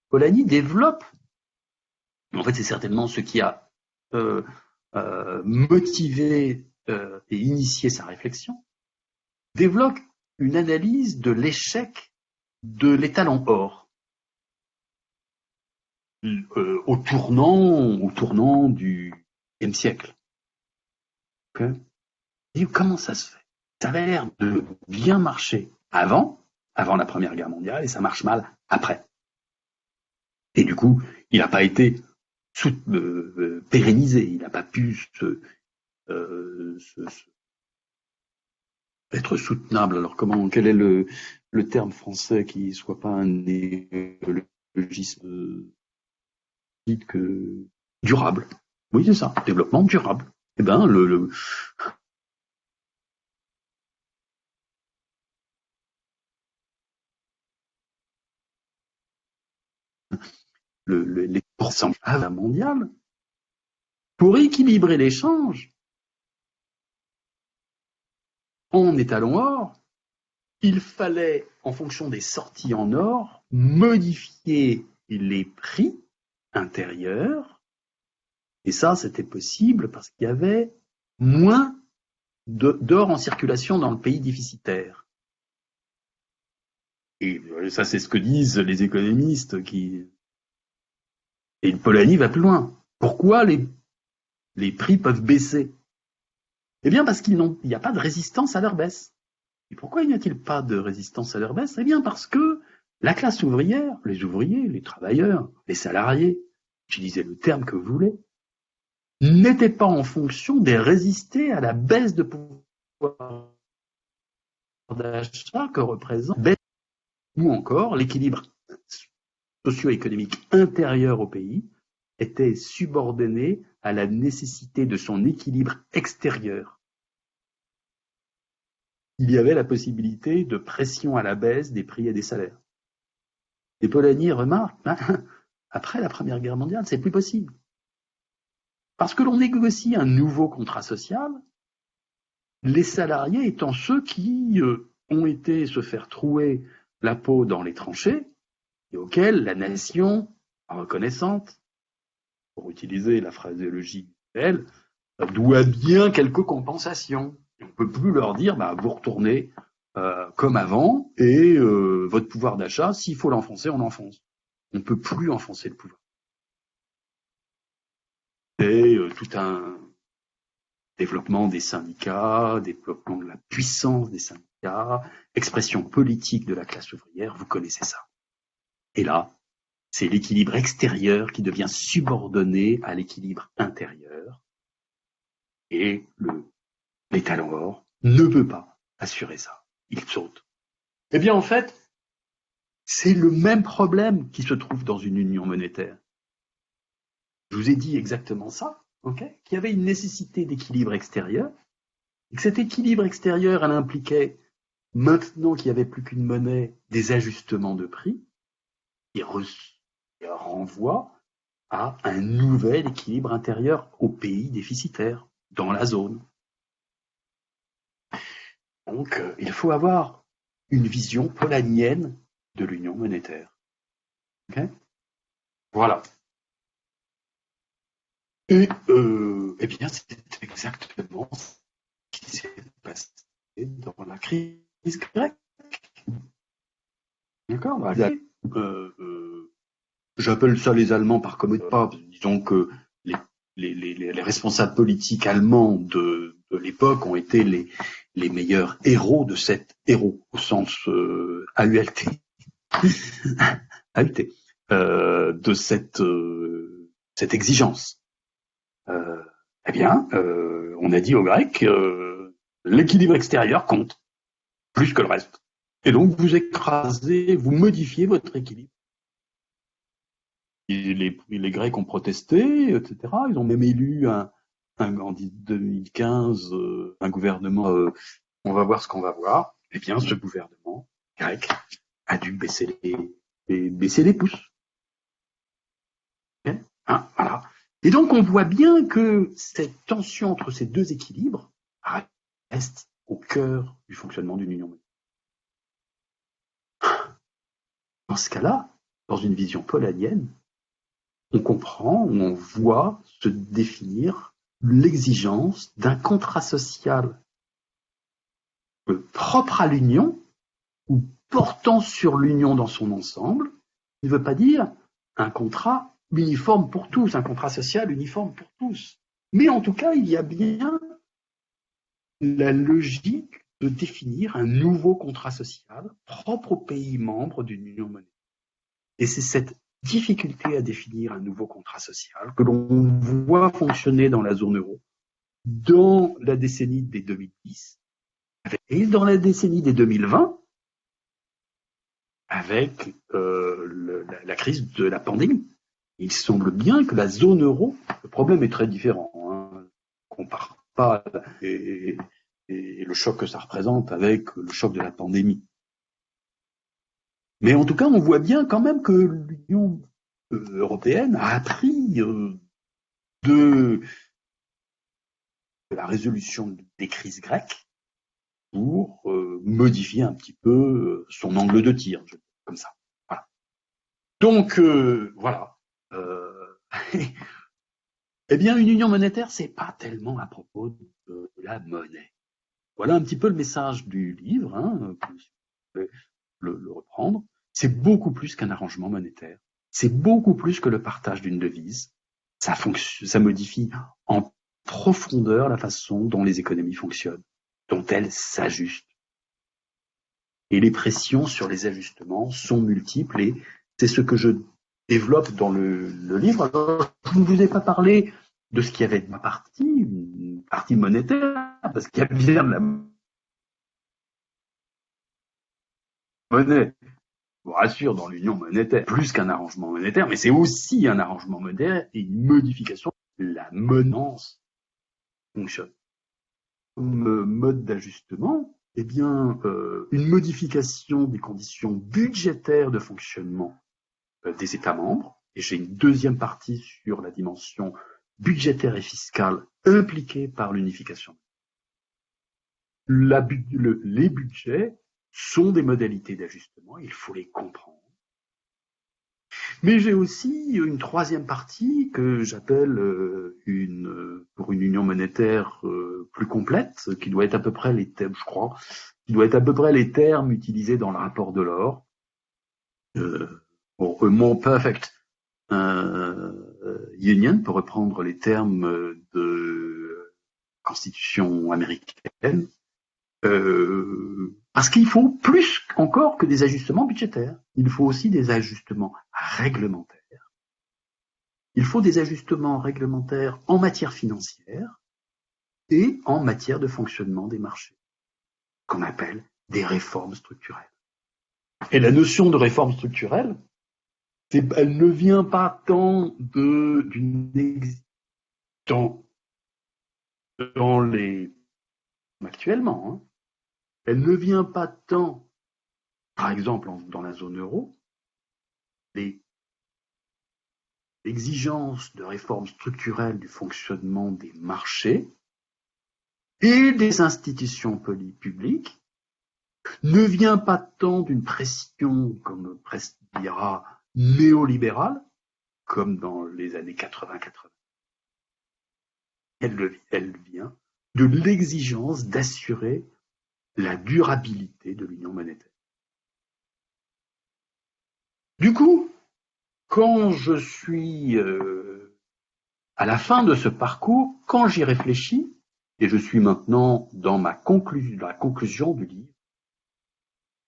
Polanyi développe, en fait c'est certainement ce qui a motivé et initié sa réflexion, développe une analyse de l'échec de l'étalon or au tournant du XXe siècle. Okay. Et comment ça se fait? Ça avait l'air de bien marcher avant la Première Guerre mondiale, et ça marche mal après. Et du coup, il n'a pas été pérennisé, il n'a pas pu être soutenable. Alors quel est le terme français qui soit pas un néologisme que durable? Oui, c'est ça, développement durable. Eh ben, les pourcentages mondiales pour équilibrer l'échange en étalon or, il fallait, en fonction des sorties en or, modifier les prix intérieurs. Et ça, c'était possible parce qu'il y avait moins d'or en circulation dans le pays déficitaire. Et ça, c'est ce que disent les économistes qui... Et Polanyi va plus loin. Pourquoi les prix peuvent baisser? Eh bien, parce qu'il n'y a pas de résistance à leur baisse. Et pourquoi n'y a-t-il pas de résistance à leur baisse? Eh bien, parce que la classe ouvrière, les ouvriers, les travailleurs, les salariés, utilisez le terme que vous voulez, n'étaient pas en fonction de résister à la baisse de pouvoir d'achat que représente, ou encore l'équilibre socio-économique intérieur au pays était subordonné à la nécessité de son équilibre extérieur. Il y avait la possibilité de pression à la baisse des prix et des salaires. Et Polanyi remarque, après la Première Guerre mondiale, c'est plus possible. Parce que l'on négocie un nouveau contrat social, les salariés étant ceux qui ont été se faire trouer la peau dans les tranchées et auxquels la nation reconnaissante, pour utiliser la phraséologie actuelle, doit bien quelques compensations. On ne peut plus leur dire, vous retournez comme avant et votre pouvoir d'achat, s'il faut l'enfoncer, on l'enfonce. On ne peut plus enfoncer le pouvoir. Et tout un développement des syndicats, développement de la puissance des syndicats, expression politique de la classe ouvrière, vous connaissez ça. Et là, c'est l'équilibre extérieur qui devient subordonné à l'équilibre intérieur. Et l'état-major ne peut pas assurer ça. Il saute. Eh bien, en fait, c'est le même problème qui se trouve dans une union monétaire. Je vous ai dit exactement ça, qu'il y avait une nécessité d'équilibre extérieur, et que cet équilibre extérieur, elle impliquait, maintenant qu'il n'y avait plus qu'une monnaie, des ajustements de prix, qui renvoie à un nouvel équilibre intérieur au pays déficitaire, dans la zone. Donc, il faut avoir une vision polanyienne de l'union monétaire. Voilà. Et eh bien, c'est exactement ce qui s'est passé dans la crise grecque. D'accord. J'appelle ça les Allemands par commodité. Disons que les responsables politiques allemands de l'époque ont été les meilleurs héros de cette héros au sens AULT, AUT, de cette exigence. Eh bien, on a dit aux Grecs, l'équilibre extérieur compte plus que le reste. Et donc, vous écrasez, vous modifiez votre équilibre. Et les Grecs ont protesté, etc. Ils ont même élu en 2015 un gouvernement. On va voir ce qu'on va voir. Eh bien, ce gouvernement grec a dû baisser les pouces. Okay, voilà. Et donc, on voit bien que cette tension entre ces deux équilibres reste au cœur du fonctionnement d'une union monétaire. Dans ce cas-là, dans une vision polanyienne, on comprend, on voit se définir l'exigence d'un contrat social propre à l'union ou portant sur l'union dans son ensemble. Il ne veut pas dire un contrat uniforme pour tous, un contrat social uniforme pour tous. Mais en tout cas, il y a bien la logique de définir un nouveau contrat social propre aux pays membres d'une union monétaire. Et c'est cette difficulté à définir un nouveau contrat social que l'on voit fonctionner dans la zone euro dans la décennie des 2010 et dans la décennie des 2020 avec la crise de la pandémie. Il semble bien que la zone euro, le problème est très différent. On ne compare pas et le choc que ça représente avec le choc de la pandémie. Mais en tout cas, on voit bien quand même que l'Union européenne a appris de la résolution des crises grecques pour modifier un petit peu son angle de tir, comme ça. Voilà. Donc, voilà. Eh bien, une union monétaire, c'est pas tellement à propos de la monnaie. Voilà un petit peu le message du livre, hein, si vous pouvez le reprendre. C'est beaucoup plus qu'un arrangement monétaire. C'est beaucoup plus que le partage d'une devise. Ça modifie en profondeur la façon dont les économies fonctionnent, dont elles s'ajustent. Et les pressions sur les ajustements sont multiples et c'est ce que je développe dans le livre. Alors, je ne vous ai pas parlé de ce qu'il y avait de ma partie, une partie monétaire, parce qu'il y a bien de la monnaie. Je vous rassure, dans l'union monétaire, plus qu'un arrangement monétaire, mais c'est aussi un arrangement monétaire et une modification de la menace fonctionne. Comme mode d'ajustement, eh bien, une modification des conditions budgétaires de fonctionnement des États membres, et j'ai une deuxième partie sur la dimension budgétaire et fiscale impliquée par l'unification. Les budgets sont des modalités d'ajustement, il faut les comprendre. Mais j'ai aussi une troisième partie que j'appelle pour une union monétaire plus complète, qui doit être à peu près les thèmes, je crois, qui doit être à peu près les termes utilisés dans le rapport de l'or. A more perfect union, pour reprendre les termes de Constitution américaine, parce qu'il faut plus encore que des ajustements budgétaires. Il faut aussi des ajustements réglementaires. Il faut des ajustements réglementaires en matière financière et en matière de fonctionnement des marchés, qu'on appelle des réformes structurelles. Et la notion de réforme structurelle, elle ne vient pas tant d'une dans les actuellement, hein. Elle ne vient pas tant, par exemple, dans la zone euro, les exigences de réforme structurelle du fonctionnement des marchés et des institutions publiques ne vient pas tant d'une pression, comme dira, néolibérale, comme dans les années 80-80. Elle vient de l'exigence d'assurer la durabilité de l'union monétaire. Du coup, quand je suis à la fin de ce parcours, quand j'y réfléchis, et je suis maintenant dans la conclusion du livre,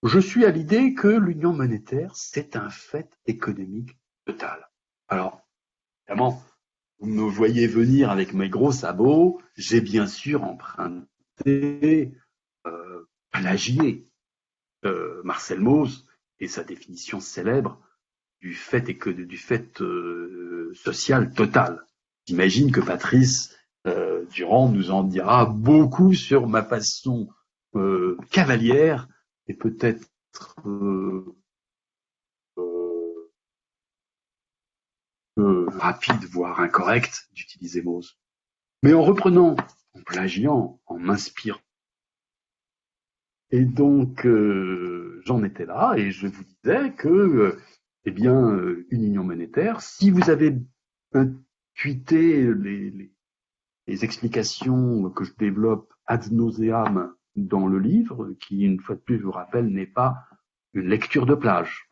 je suis à l'idée que l'union monétaire, c'est un fait économique total. Alors, évidemment, vous me voyez venir avec mes gros sabots, j'ai bien sûr emprunté, plagié Marcel Mauss et sa définition célèbre du fait social total. J'imagine que Patrice Durand nous en dira beaucoup sur ma façon cavalière et peut-être rapide, voire incorrecte, d'utiliser Mauss. Mais en reprenant, en plagiant, en m'inspirant. Et donc, j'en étais là et je vous disais que, eh bien, une union monétaire, si vous avez intuité les explications que je développe ad nauseam dans le livre, qui, une fois de plus, je vous rappelle, n'est pas une lecture de plage.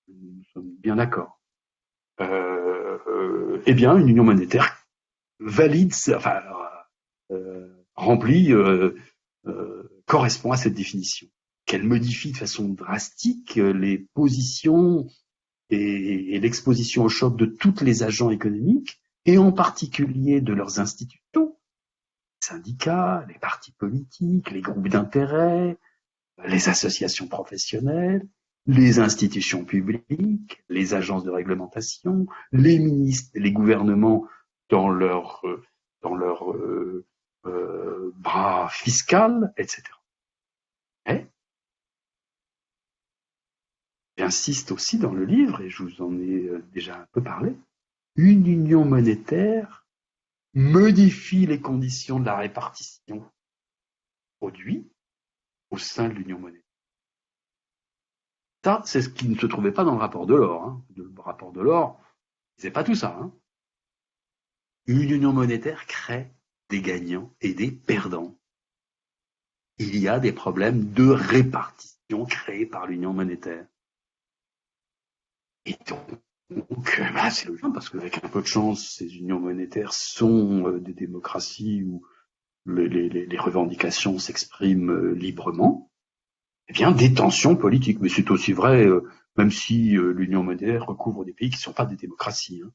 Nous sommes bien d'accord. Eh bien, une union monétaire valide, enfin, remplit, correspond à cette définition. Qu'elle modifie de façon drastique les positions et l'exposition au choc de tous les agents économiques, et en particulier de leurs institutions, les syndicats, les partis politiques, les groupes d'intérêt, les associations professionnelles, les institutions publiques, les agences de réglementation, les ministres, les gouvernements dans leur bras fiscal, etc. Et j'insiste aussi dans le livre, et je vous en ai déjà un peu parlé, une union monétaire modifie les conditions de la répartition produits au sein de l'union monétaire. Ça, c'est ce qui ne se trouvait pas dans le rapport de l'or. Hein. Le rapport de l'or, c'est pas tout ça. Hein. Une union monétaire crée des gagnants et des perdants. il y a des problèmes de répartition créés par l'union monétaire. Et donc c'est logique, parce qu'avec un peu de chance, ces unions monétaires sont des démocraties où les revendications s'expriment librement. Eh bien, des tensions politiques. Mais c'est aussi vrai, même si l'union monétaire recouvre des pays qui ne sont pas des démocraties. Hein.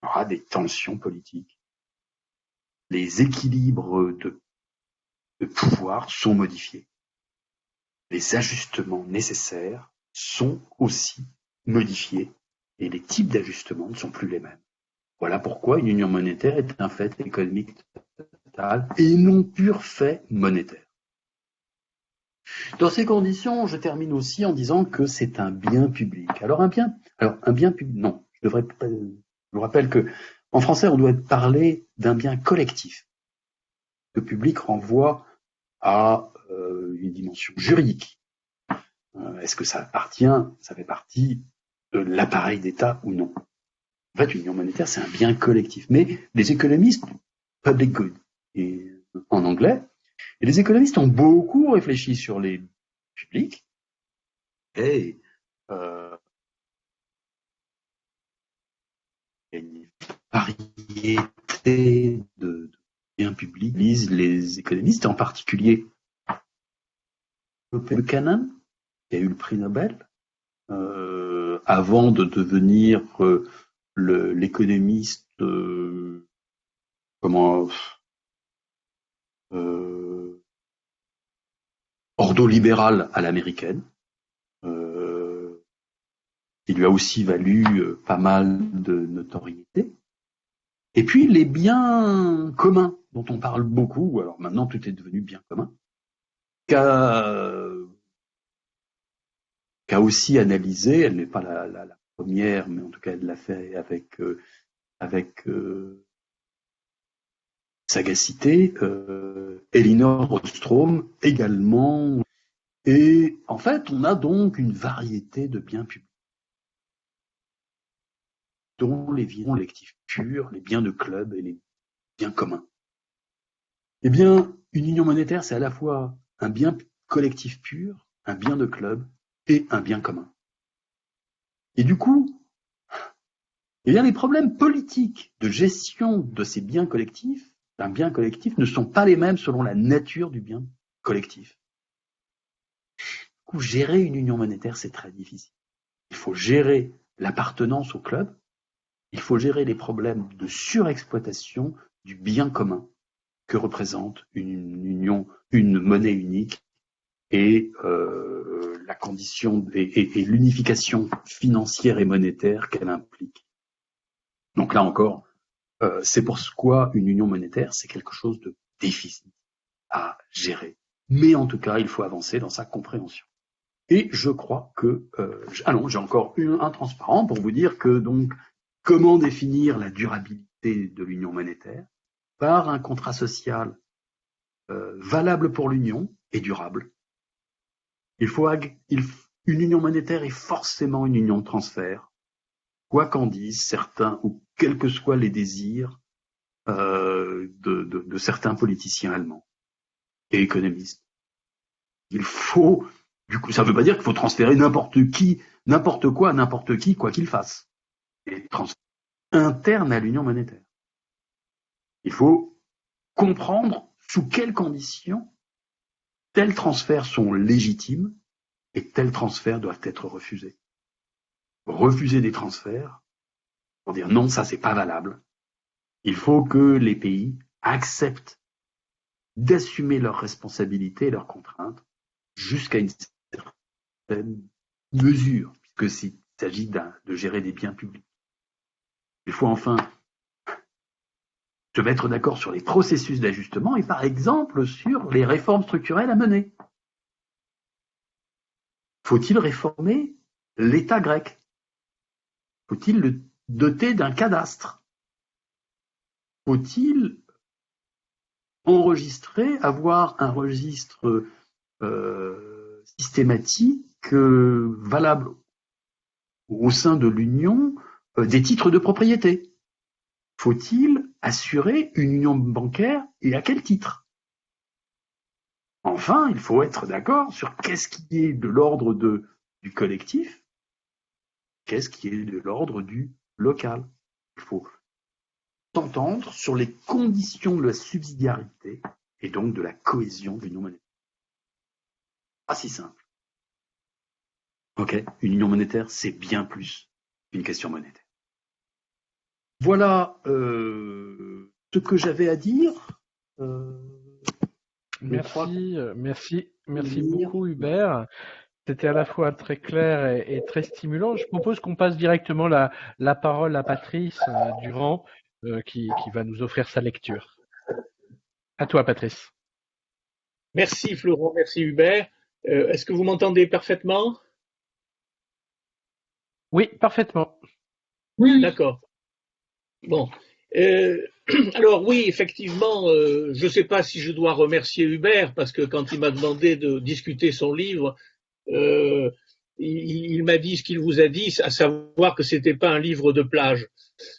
Il y aura des tensions politiques. Les équilibres de pouvoir sont modifiés. Les ajustements nécessaires sont aussi modifiés et les types d'ajustements ne sont plus les mêmes. Voilà pourquoi une union monétaire est un fait économique total et non pur fait monétaire. Dans ces conditions, je termine aussi en disant que c'est un bien public. Alors un bien public, non, je vous rappelle que en français, on doit parler d'un bien collectif. Le public renvoie à une dimension juridique. Est-ce que ça fait partie de l'appareil d'État ou non? En fait, l'union monétaire, c'est un bien collectif. Mais les économistes, public good, et en anglais, et les économistes ont beaucoup réfléchi sur les publics et une variété de biens publics lisent les économistes, en particulier Buchanan, qui a eu le prix Nobel, avant de devenir l'économiste ordolibéral à l'américaine, qui lui a aussi valu pas mal de notoriété. Et puis les biens communs, dont on parle beaucoup, alors maintenant tout est devenu bien commun, qu'a aussi analysé, elle n'est pas la première, mais en tout cas elle l'a fait avec sagacité, Elinor Ostrom également. Et en fait, on a donc une variété de biens publics, dont les biens collectifs purs, les biens de club et les biens communs. Eh bien, une union monétaire, c'est à la fois un bien collectif pur, un bien de club et un bien commun. Et du coup, eh bien, les problèmes politiques de gestion de ces biens collectifs, d'un bien collectif, ne sont pas les mêmes selon la nature du bien collectif. Du coup, gérer une union monétaire, c'est très difficile. Il faut gérer l'appartenance au club, il faut gérer les problèmes de surexploitation du bien commun que représente une monnaie unique et la condition et l'unification financière et monétaire qu'elle implique. Donc là encore, c'est pourquoi une union monétaire, c'est quelque chose de difficile à gérer. Mais en tout cas, il faut avancer dans sa compréhension. Et je crois que... j'ai encore un transparent pour vous dire que donc, comment définir la durabilité de l'union monétaire? Par un contrat social valable pour l'union et durable. Une union monétaire est forcément une union de transfert, quoi qu'en disent certains, ou quels que soient les désirs de certains politiciens allemands et économistes. Du coup, ça ne veut pas dire qu'il faut transférer n'importe qui, n'importe quoi, n'importe qui, quoi qu'il fasse. Et transfert interne à l'union monétaire. Il faut comprendre sous quelles conditions tels transferts sont légitimes et tels transferts doivent être refusés. Refuser des transferts pour dire non, ça c'est pas valable. Il faut que les pays acceptent d'assumer leurs responsabilités et leurs contraintes jusqu'à une certaine mesure, puisqu'il s'agit de gérer des biens publics. Il faut enfin se mettre d'accord sur les processus d'ajustement et par exemple sur les réformes structurelles à mener. Faut-il réformer l'État grec? Faut-il le doter d'un cadastre? Faut-il avoir un registre systématique valable au sein de l'Union des titres de propriété? Faut-il assurer une union bancaire et à quel titre? Enfin, il faut être d'accord sur qu'est-ce qui est de l'ordre du collectif, qu'est-ce qui est de l'ordre du local. Il faut s'entendre sur les conditions de la subsidiarité et donc de la cohésion de l'union monétaire. Pas si simple. Ok, une union monétaire, c'est bien plus qu'une question monétaire. Voilà ce que j'avais à dire. Merci beaucoup Hubert. C'était à la fois très clair et très stimulant. Je propose qu'on passe directement la parole à Patrice Durand qui va nous offrir sa lecture. À toi Patrice. Merci Florent, merci Hubert. Est-ce que vous m'entendez parfaitement? Oui, parfaitement. Oui. D'accord. Bon. Alors oui, effectivement, je ne sais pas si je dois remercier Hubert parce que quand il m'a demandé de discuter son livre, il m'a dit ce qu'il vous a dit, à savoir que c'était pas un livre de plage.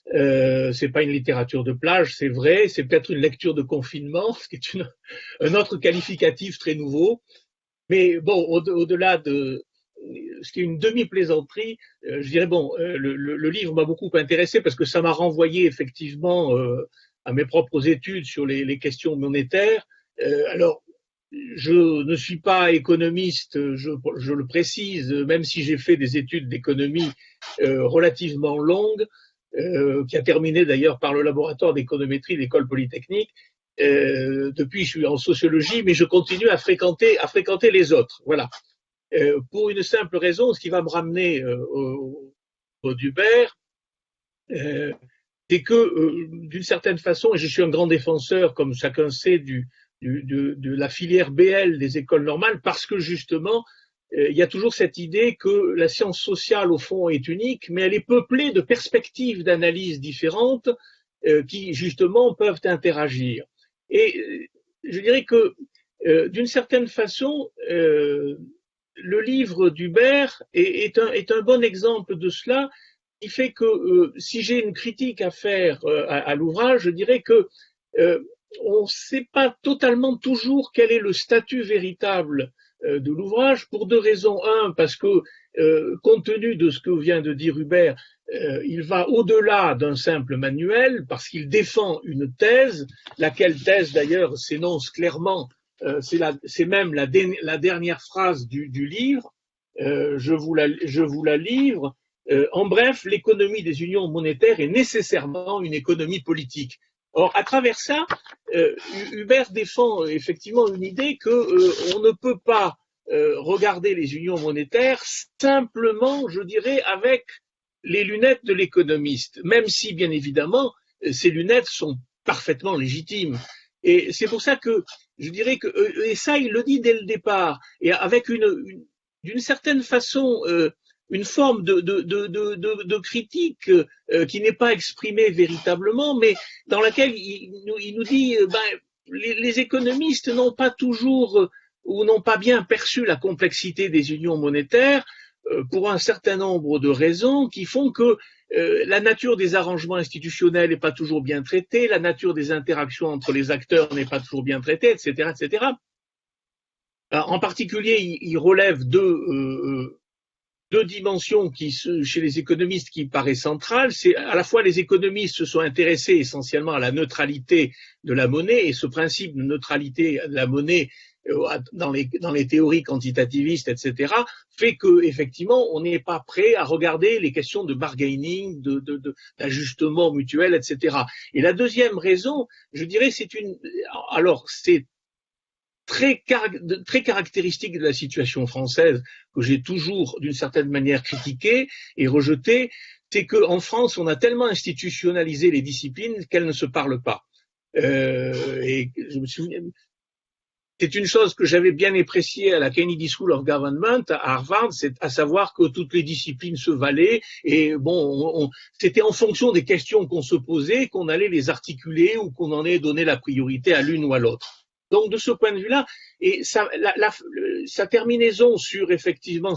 C'est pas une littérature de plage, c'est vrai, c'est peut-être une lecture de confinement, ce qui est un autre qualificatif très nouveau. Mais bon, au-delà de ce qui est une demi-plaisanterie, je dirais le livre m'a beaucoup intéressé parce que ça m'a renvoyé effectivement à mes propres études sur les questions monétaires. Alors, je ne suis pas économiste, je le précise, même si j'ai fait des études d'économie relativement longues, qui a terminé d'ailleurs par le laboratoire d'économétrie de l'École Polytechnique. Depuis, je suis en sociologie, mais je continue à fréquenter les autres. Voilà. Pour une simple raison, ce qui va me ramener au d'Hubert, c'est que d'une certaine façon, et je suis un grand défenseur, comme chacun sait, de la filière BL des écoles normales, parce que justement, il y a toujours cette idée que la science sociale, au fond, est unique, mais elle est peuplée de perspectives d'analyse différentes qui, justement, peuvent interagir. Et je dirais que, d'une certaine façon, le livre d'Hubert est un bon exemple de cela, qui fait que si j'ai une critique à faire à l'ouvrage, je dirais que on ne sait pas totalement toujours quel est le statut véritable de l'ouvrage, pour deux raisons. Un, parce que compte tenu de ce que vient de dire Hubert, il va au-delà d'un simple manuel, parce qu'il défend une thèse, laquelle thèse d'ailleurs s'énonce clairement, c'est même la dernière phrase du livre, je vous la livre. En bref, l'économie des unions monétaires est nécessairement une économie politique. Or, à travers ça, Hubert défend effectivement une idée que on ne peut pas regarder les unions monétaires simplement, je dirais, avec les lunettes de l'économiste, même si, bien évidemment, ces lunettes sont parfaitement légitimes. Et c'est pour ça que je dirais que, et ça, il le dit dès le départ, et avec d'une certaine façon, une forme de critique qui n'est pas exprimée véritablement, mais dans laquelle il nous dit les économistes n'ont pas toujours ou n'ont pas bien perçu la complexité des unions monétaires pour un certain nombre de raisons qui font que la nature des arrangements institutionnels n'est pas toujours bien traitée, la nature des interactions entre les acteurs n'est pas toujours bien traitée, etc., etc. Alors, en particulier, il relève deux dimensions qui, chez les économistes, qui paraissent centrales. C'est à la fois les économistes se sont intéressés essentiellement à la neutralité de la monnaie, et ce principe de neutralité de la monnaie dans les théories quantitativistes, etc., fait que effectivement on n'est pas prêt à regarder les questions de bargaining, d'ajustement mutuel, etc. Et la deuxième raison, je dirais, c'est très caractéristique de la situation française, que j'ai toujours d'une certaine manière critiquée et rejetée, c'est qu'en France on a tellement institutionnalisé les disciplines qu'elles ne se parlent pas. Et je me souviens, c'est une chose que j'avais bien appréciée à la Kennedy School of Government à Harvard, c'est à savoir que toutes les disciplines se valaient, et bon, c'était en fonction des questions qu'on se posait qu'on allait les articuler ou qu'on en allait donner la priorité à l'une ou à l'autre. Donc de ce point de vue-là, et sa terminaison sur effectivement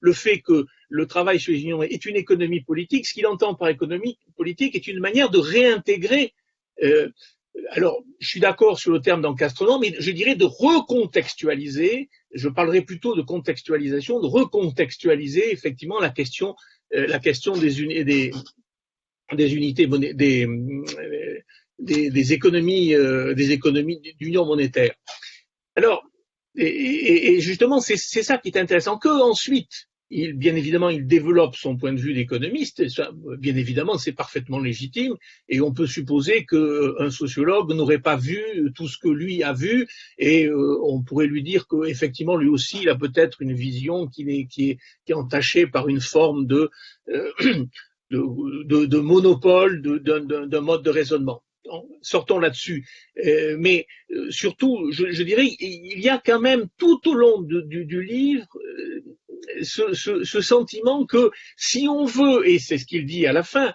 le fait que le travail sur les unions est une économie politique, ce qu'il entend par économie politique est une manière de réintégrer alors, je suis d'accord sur le terme d'encastrement, mais je dirais de recontextualiser, je parlerai plutôt de contextualisation, de recontextualiser effectivement la question des unités, des économies d'union monétaire. Alors, et justement, c'est ça qui est intéressant, que ensuite, bien évidemment, il développe son point de vue d'économiste. Bien évidemment, c'est parfaitement légitime. Et on peut supposer qu'un sociologue n'aurait pas vu tout ce que lui a vu. Et on pourrait lui dire qu'effectivement, lui aussi, il a peut-être une vision qui est entachée par une forme de monopole d'un mode de raisonnement. Sortons là-dessus. Mais surtout, je dirais, il y a quand même tout au long du livre ce sentiment que si on veut, et c'est ce qu'il dit à la fin,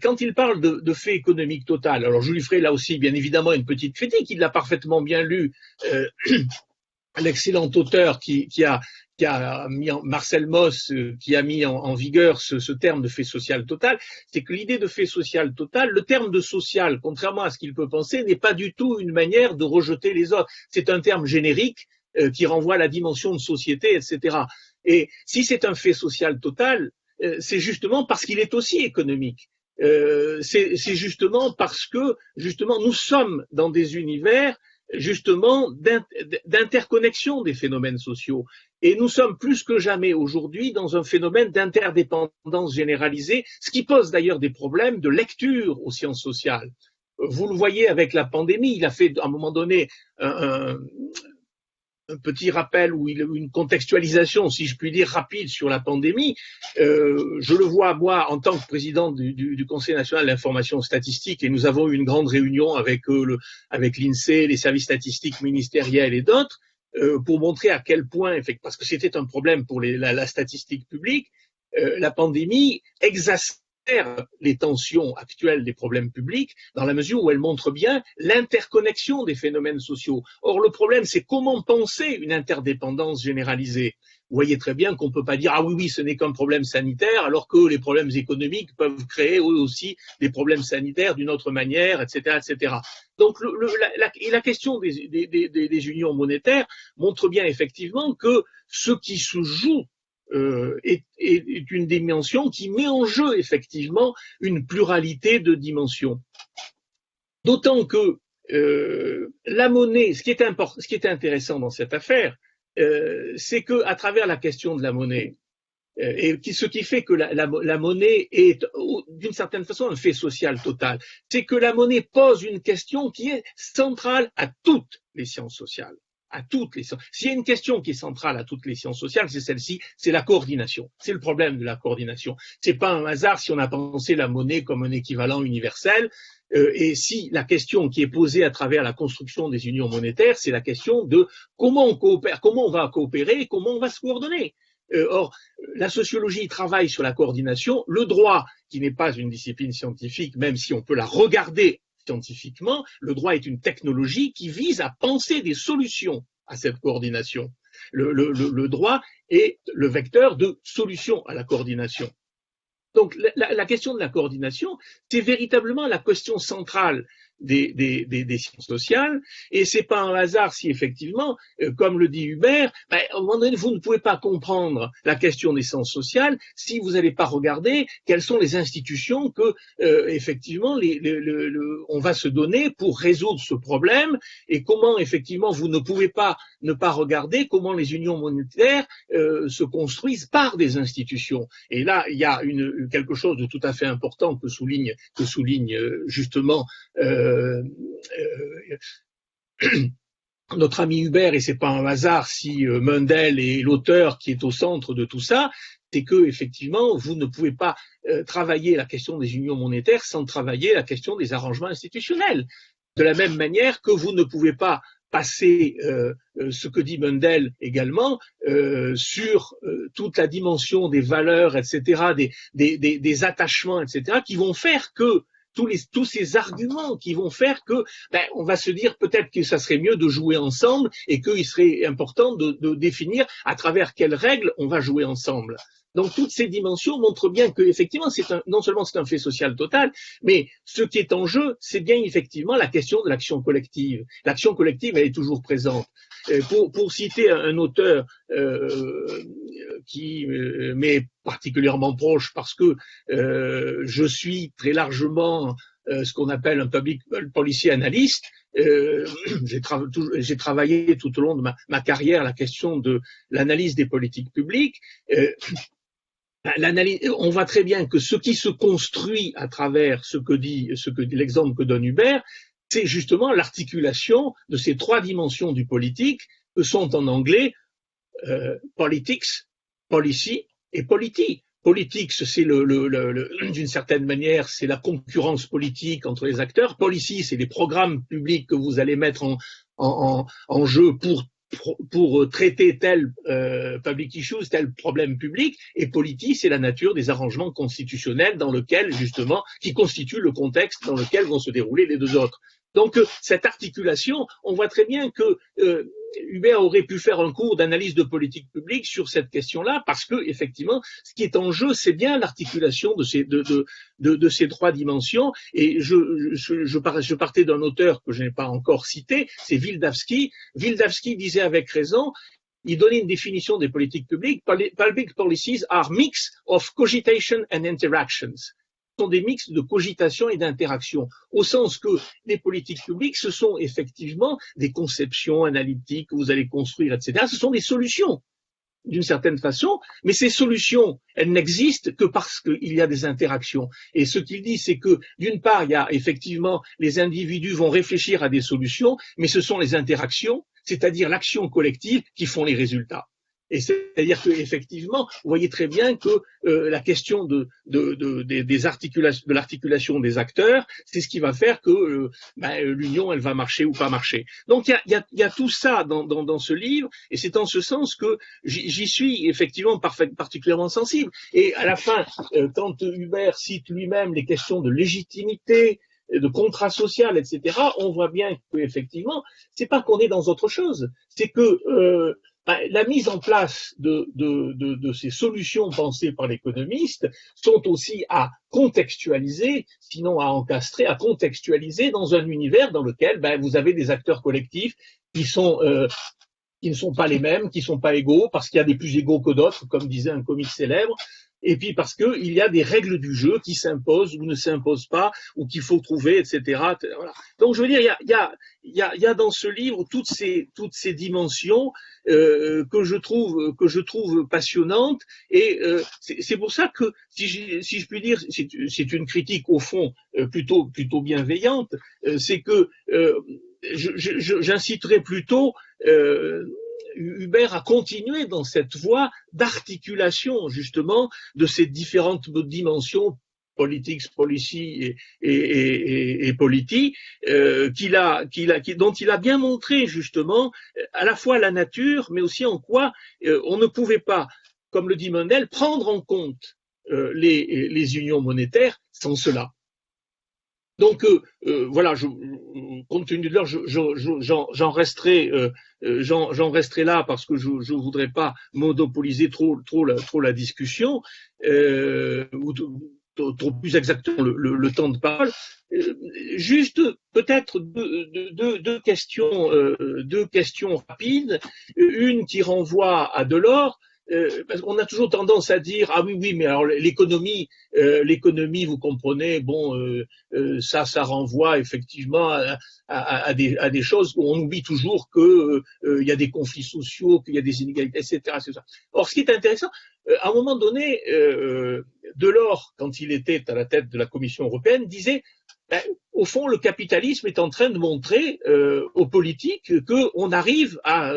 quand il parle de fait économique total, alors je lui ferai là aussi bien évidemment une petite critique, il l'a parfaitement bien lu, l'excellent auteur qui a mis Marcel Mauss, qui a mis en vigueur ce terme de fait social total, c'est que l'idée de fait social total, le terme de social, contrairement à ce qu'il peut penser, n'est pas du tout une manière de rejeter les autres. C'est un terme générique qui renvoie à la dimension de société, etc. Et si c'est un fait social total, c'est justement parce qu'il est aussi économique. C'est justement parce que justement nous sommes dans des univers justement d'interconnexion des phénomènes sociaux. Et nous sommes plus que jamais aujourd'hui dans un phénomène d'interdépendance généralisée, ce qui pose d'ailleurs des problèmes de lecture aux sciences sociales. Vous le voyez avec la pandémie, il a fait à un moment donné un petit rappel ou une contextualisation, si je puis dire, rapide sur la pandémie. Je le vois, moi, en tant que président du Conseil national de l'information statistique, et nous avons eu une grande réunion avec l'INSEE, les services statistiques ministériels et d'autres, pour montrer à quel point, parce que c'était un problème pour la statistique publique, la pandémie exacerbe les tensions actuelles des problèmes publics dans la mesure où elle montre bien l'interconnexion des phénomènes sociaux. Or, le problème, c'est comment penser une interdépendance généralisée. Vous voyez très bien qu'on ne peut pas dire « Ah oui, ce n'est qu'un problème sanitaire », alors que les problèmes économiques peuvent créer eux aussi des problèmes sanitaires d'une autre manière, etc., etc. Donc, la question des unions monétaires montre bien effectivement que ce qui se joue est une dimension qui met en jeu effectivement une pluralité de dimensions. D'autant que la monnaie, ce qui est intéressant dans cette affaire, c'est que à travers la question de la monnaie, et ce qui fait que la monnaie est d'une certaine façon un fait social total, c'est que la monnaie pose une question qui est centrale à toutes les sciences sociales. S'il y a une question qui est centrale à toutes les sciences sociales, c'est celle-ci, c'est la coordination. C'est le problème de la coordination. C'est pas un hasard si on a pensé la monnaie comme un équivalent universel. Et si la question qui est posée à travers la construction des unions monétaires, c'est la question de comment on coopère, comment on va coopérer, comment on va se coordonner. Or, la sociologie travaille sur la coordination. Le droit, qui n'est pas une discipline scientifique, même si on peut la regarder scientifiquement, le droit est une technologie qui vise à penser des solutions à cette coordination. Le droit est le vecteur de solutions à la coordination. Donc la question de la coordination, c'est véritablement la question centrale des sciences sociales, et c'est pas un hasard si effectivement, comme le dit Hubert, à un moment donné, vous ne pouvez pas comprendre la question des sciences sociales si vous n'allez pas regarder quelles sont les institutions que effectivement on va se donner pour résoudre ce problème, et comment effectivement vous ne pouvez pas ne pas regarder comment les unions monétaires se construisent par des institutions. Et là, il y a quelque chose de tout à fait important que souligne justement notre ami Hubert, et c'est pas un hasard si Mundell est l'auteur qui est au centre de tout ça, c'est que effectivement vous ne pouvez pas travailler la question des unions monétaires sans travailler la question des arrangements institutionnels. De la même manière que vous ne pouvez pas passer ce que dit Mundell également sur toute la dimension des valeurs, etc., des attachements, etc., qui vont faire que tous ces arguments qui vont faire que on va se dire peut-être que ça serait mieux de jouer ensemble et qu'il serait important de définir à travers quelles règles on va jouer ensemble. Donc toutes ces dimensions montrent bien que effectivement non seulement c'est un fait social total, mais ce qui est en jeu, c'est bien effectivement la question de l'action collective. L'action collective, elle est toujours présente. Pour citer un auteur qui m'est particulièrement proche parce que je suis très largement ce qu'on appelle un public policy analyst. J'ai travaillé tout au long de ma carrière la question de l'analyse des politiques publiques. On voit très bien que ce qui se construit à travers ce que l'exemple que donne Hubert, c'est justement l'articulation de ces trois dimensions du politique que sont en anglais politics, policy et polity. Politics, c'est d'une certaine manière, c'est la concurrence politique entre les acteurs. Policy, c'est les programmes publics que vous allez mettre en jeu pour traiter tel public issues, tel problème public. Et polity, c'est la nature des arrangements constitutionnels dans lequel, justement, qui constituent le contexte dans lequel vont se dérouler les deux autres. Donc, cette articulation, on voit très bien que Hubert aurait pu faire un cours d'analyse de politique publique sur cette question-là, parce que effectivement, ce qui est en jeu, c'est bien l'articulation de ces trois dimensions. Et je partais d'un auteur que je n'ai pas encore cité, c'est Wildawski. Wildawski disait avec raison. Il donnait une définition des politiques publiques. Public policies are mix of cogitation and interactions. Sont des mix de cogitation et d'interaction, au sens que les politiques publiques, ce sont effectivement des conceptions analytiques que vous allez construire, etc. Ce sont des solutions, d'une certaine façon, mais ces solutions, elles n'existent que parce qu'il y a des interactions. Et ce qu'il dit, c'est que, d'une part, il y a effectivement, les individus vont réfléchir à des solutions, mais ce sont les interactions, c'est-à-dire l'action collective, qui font les résultats. Et c'est-à-dire que effectivement, vous voyez très bien que la question de l'articulation des acteurs, c'est ce qui va faire que l'union, elle va marcher ou pas marcher. Donc il y a tout ça dans ce livre, et c'est en ce sens que j'y suis effectivement particulièrement sensible. Et à la fin, quand Hubert cite lui-même les questions de légitimité, de contrat social, etc., on voit bien que effectivement, c'est pas qu'on est dans autre chose, c'est que la mise en place de ces solutions pensées par l'économiste sont aussi à contextualiser, sinon à encastrer, à contextualiser dans un univers dans lequel vous avez des acteurs collectifs qui ne sont pas les mêmes, qui ne sont pas égaux, parce qu'il y a des plus égaux que d'autres, comme disait un comique célèbre, et puis parce qu'il y a des règles du jeu qui s'imposent ou ne s'imposent pas, ou qu'il faut trouver, etc. Voilà. Donc je veux dire, il y a dans ce livre toutes ces dimensions que je trouve passionnantes, et c'est pour ça que, si je puis dire, c'est une critique au fond plutôt bienveillante, c'est que j'inciterai plutôt Hubert a continué dans cette voie d'articulation justement de ces différentes dimensions politics, policy et polity dont il a bien montré justement à la fois la nature, mais aussi en quoi on ne pouvait pas, comme le dit Mundell, prendre en compte les unions monétaires sans cela. Donc voilà, compte tenu de l'heure, j'en resterai là parce que je voudrais pas monopoliser trop la discussion ou trop plus exactement le temps de parole. Juste peut-être deux questions rapides, une qui renvoie à Delors. Parce qu'on a toujours tendance à dire oui, mais alors l'économie, vous comprenez, ça renvoie effectivement à des choses où on oublie toujours que il y a des conflits sociaux, qu'il y a des inégalités, etc. Or, ce qui est intéressant, à un moment donné, Delors, quand il était à la tête de la Commission européenne, disait au fond, le capitalisme est en train de montrer aux politiques qu'on arrive à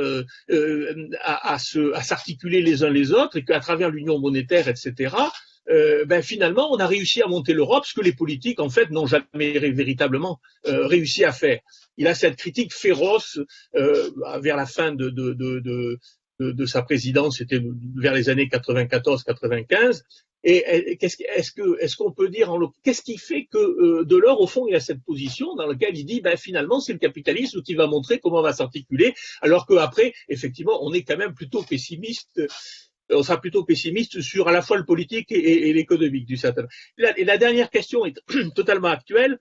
s'articuler les uns les autres et qu'à travers l'union monétaire, etc., finalement, on a réussi à monter l'Europe, ce que les politiques, en fait, n'ont jamais véritablement réussi à faire. Il a cette critique féroce vers la fin de sa présidence, c'était vers les années 94-95. Et est-ce qu'on peut dire qu'est-ce qui fait que Delors, au fond, il a cette position dans laquelle il dit finalement c'est le capitalisme qui va montrer comment on va s'articuler, alors qu'après, effectivement, on est quand même plutôt pessimiste on sera plutôt pessimiste sur à la fois le politique et l'économique du certain. Et la dernière question est totalement actuelle.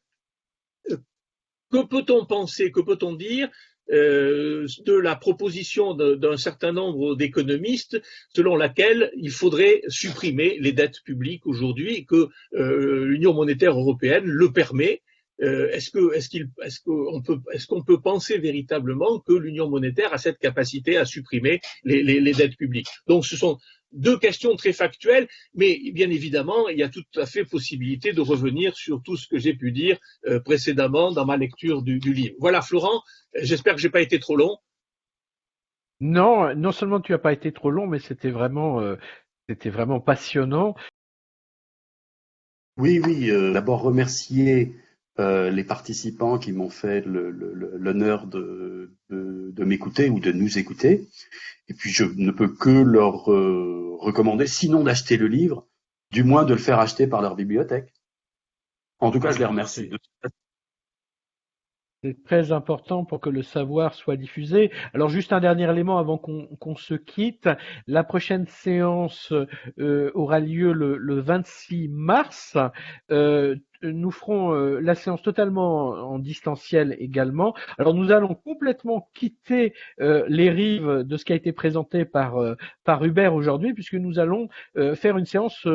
Que peut-on penser, que peut-on dire de la proposition d'un certain nombre d'économistes selon laquelle il faudrait supprimer les dettes publiques aujourd'hui et que l'Union monétaire européenne le permet. Est-ce qu'on peut penser véritablement que l'Union monétaire a cette capacité à supprimer les dettes publiques? Donc ce sont deux questions très factuelles, mais bien évidemment, il y a tout à fait possibilité de revenir sur tout ce que j'ai pu dire précédemment dans ma lecture du livre. Voilà, Florent, j'espère que j'ai pas été trop long. Non, non seulement tu as pas été trop long, mais c'était vraiment passionnant. Oui, d'abord remercier les participants qui m'ont fait l'honneur de m'écouter ou de nous écouter. Et puis je ne peux que leur recommander, sinon d'acheter le livre, du moins de le faire acheter par leur bibliothèque. En tout cas, je les remercie. C'est très important pour que le savoir soit diffusé. Alors juste un dernier élément avant qu'on se quitte. La prochaine séance aura lieu le 26 mars. Nous ferons la séance totalement en distanciel également. Alors nous allons complètement quitter les rives de ce qui a été présenté par Hubert aujourd'hui, puisque nous allons faire une séance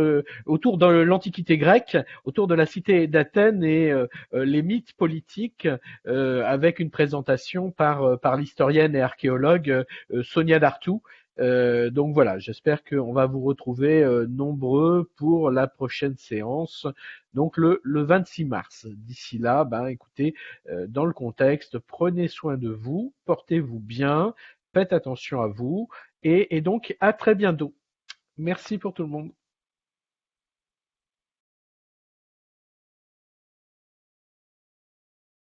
autour de l'Antiquité grecque, autour de la cité d'Athènes et les mythes politiques, avec une présentation par l'historienne et archéologue Sonia Dartout. Donc voilà, j'espère qu'on va vous retrouver nombreux pour la prochaine séance, donc le 26 mars. D'ici là, écoutez, dans le contexte, prenez soin de vous, portez-vous bien, faites attention à vous, et donc à très bientôt. Merci pour tout le monde.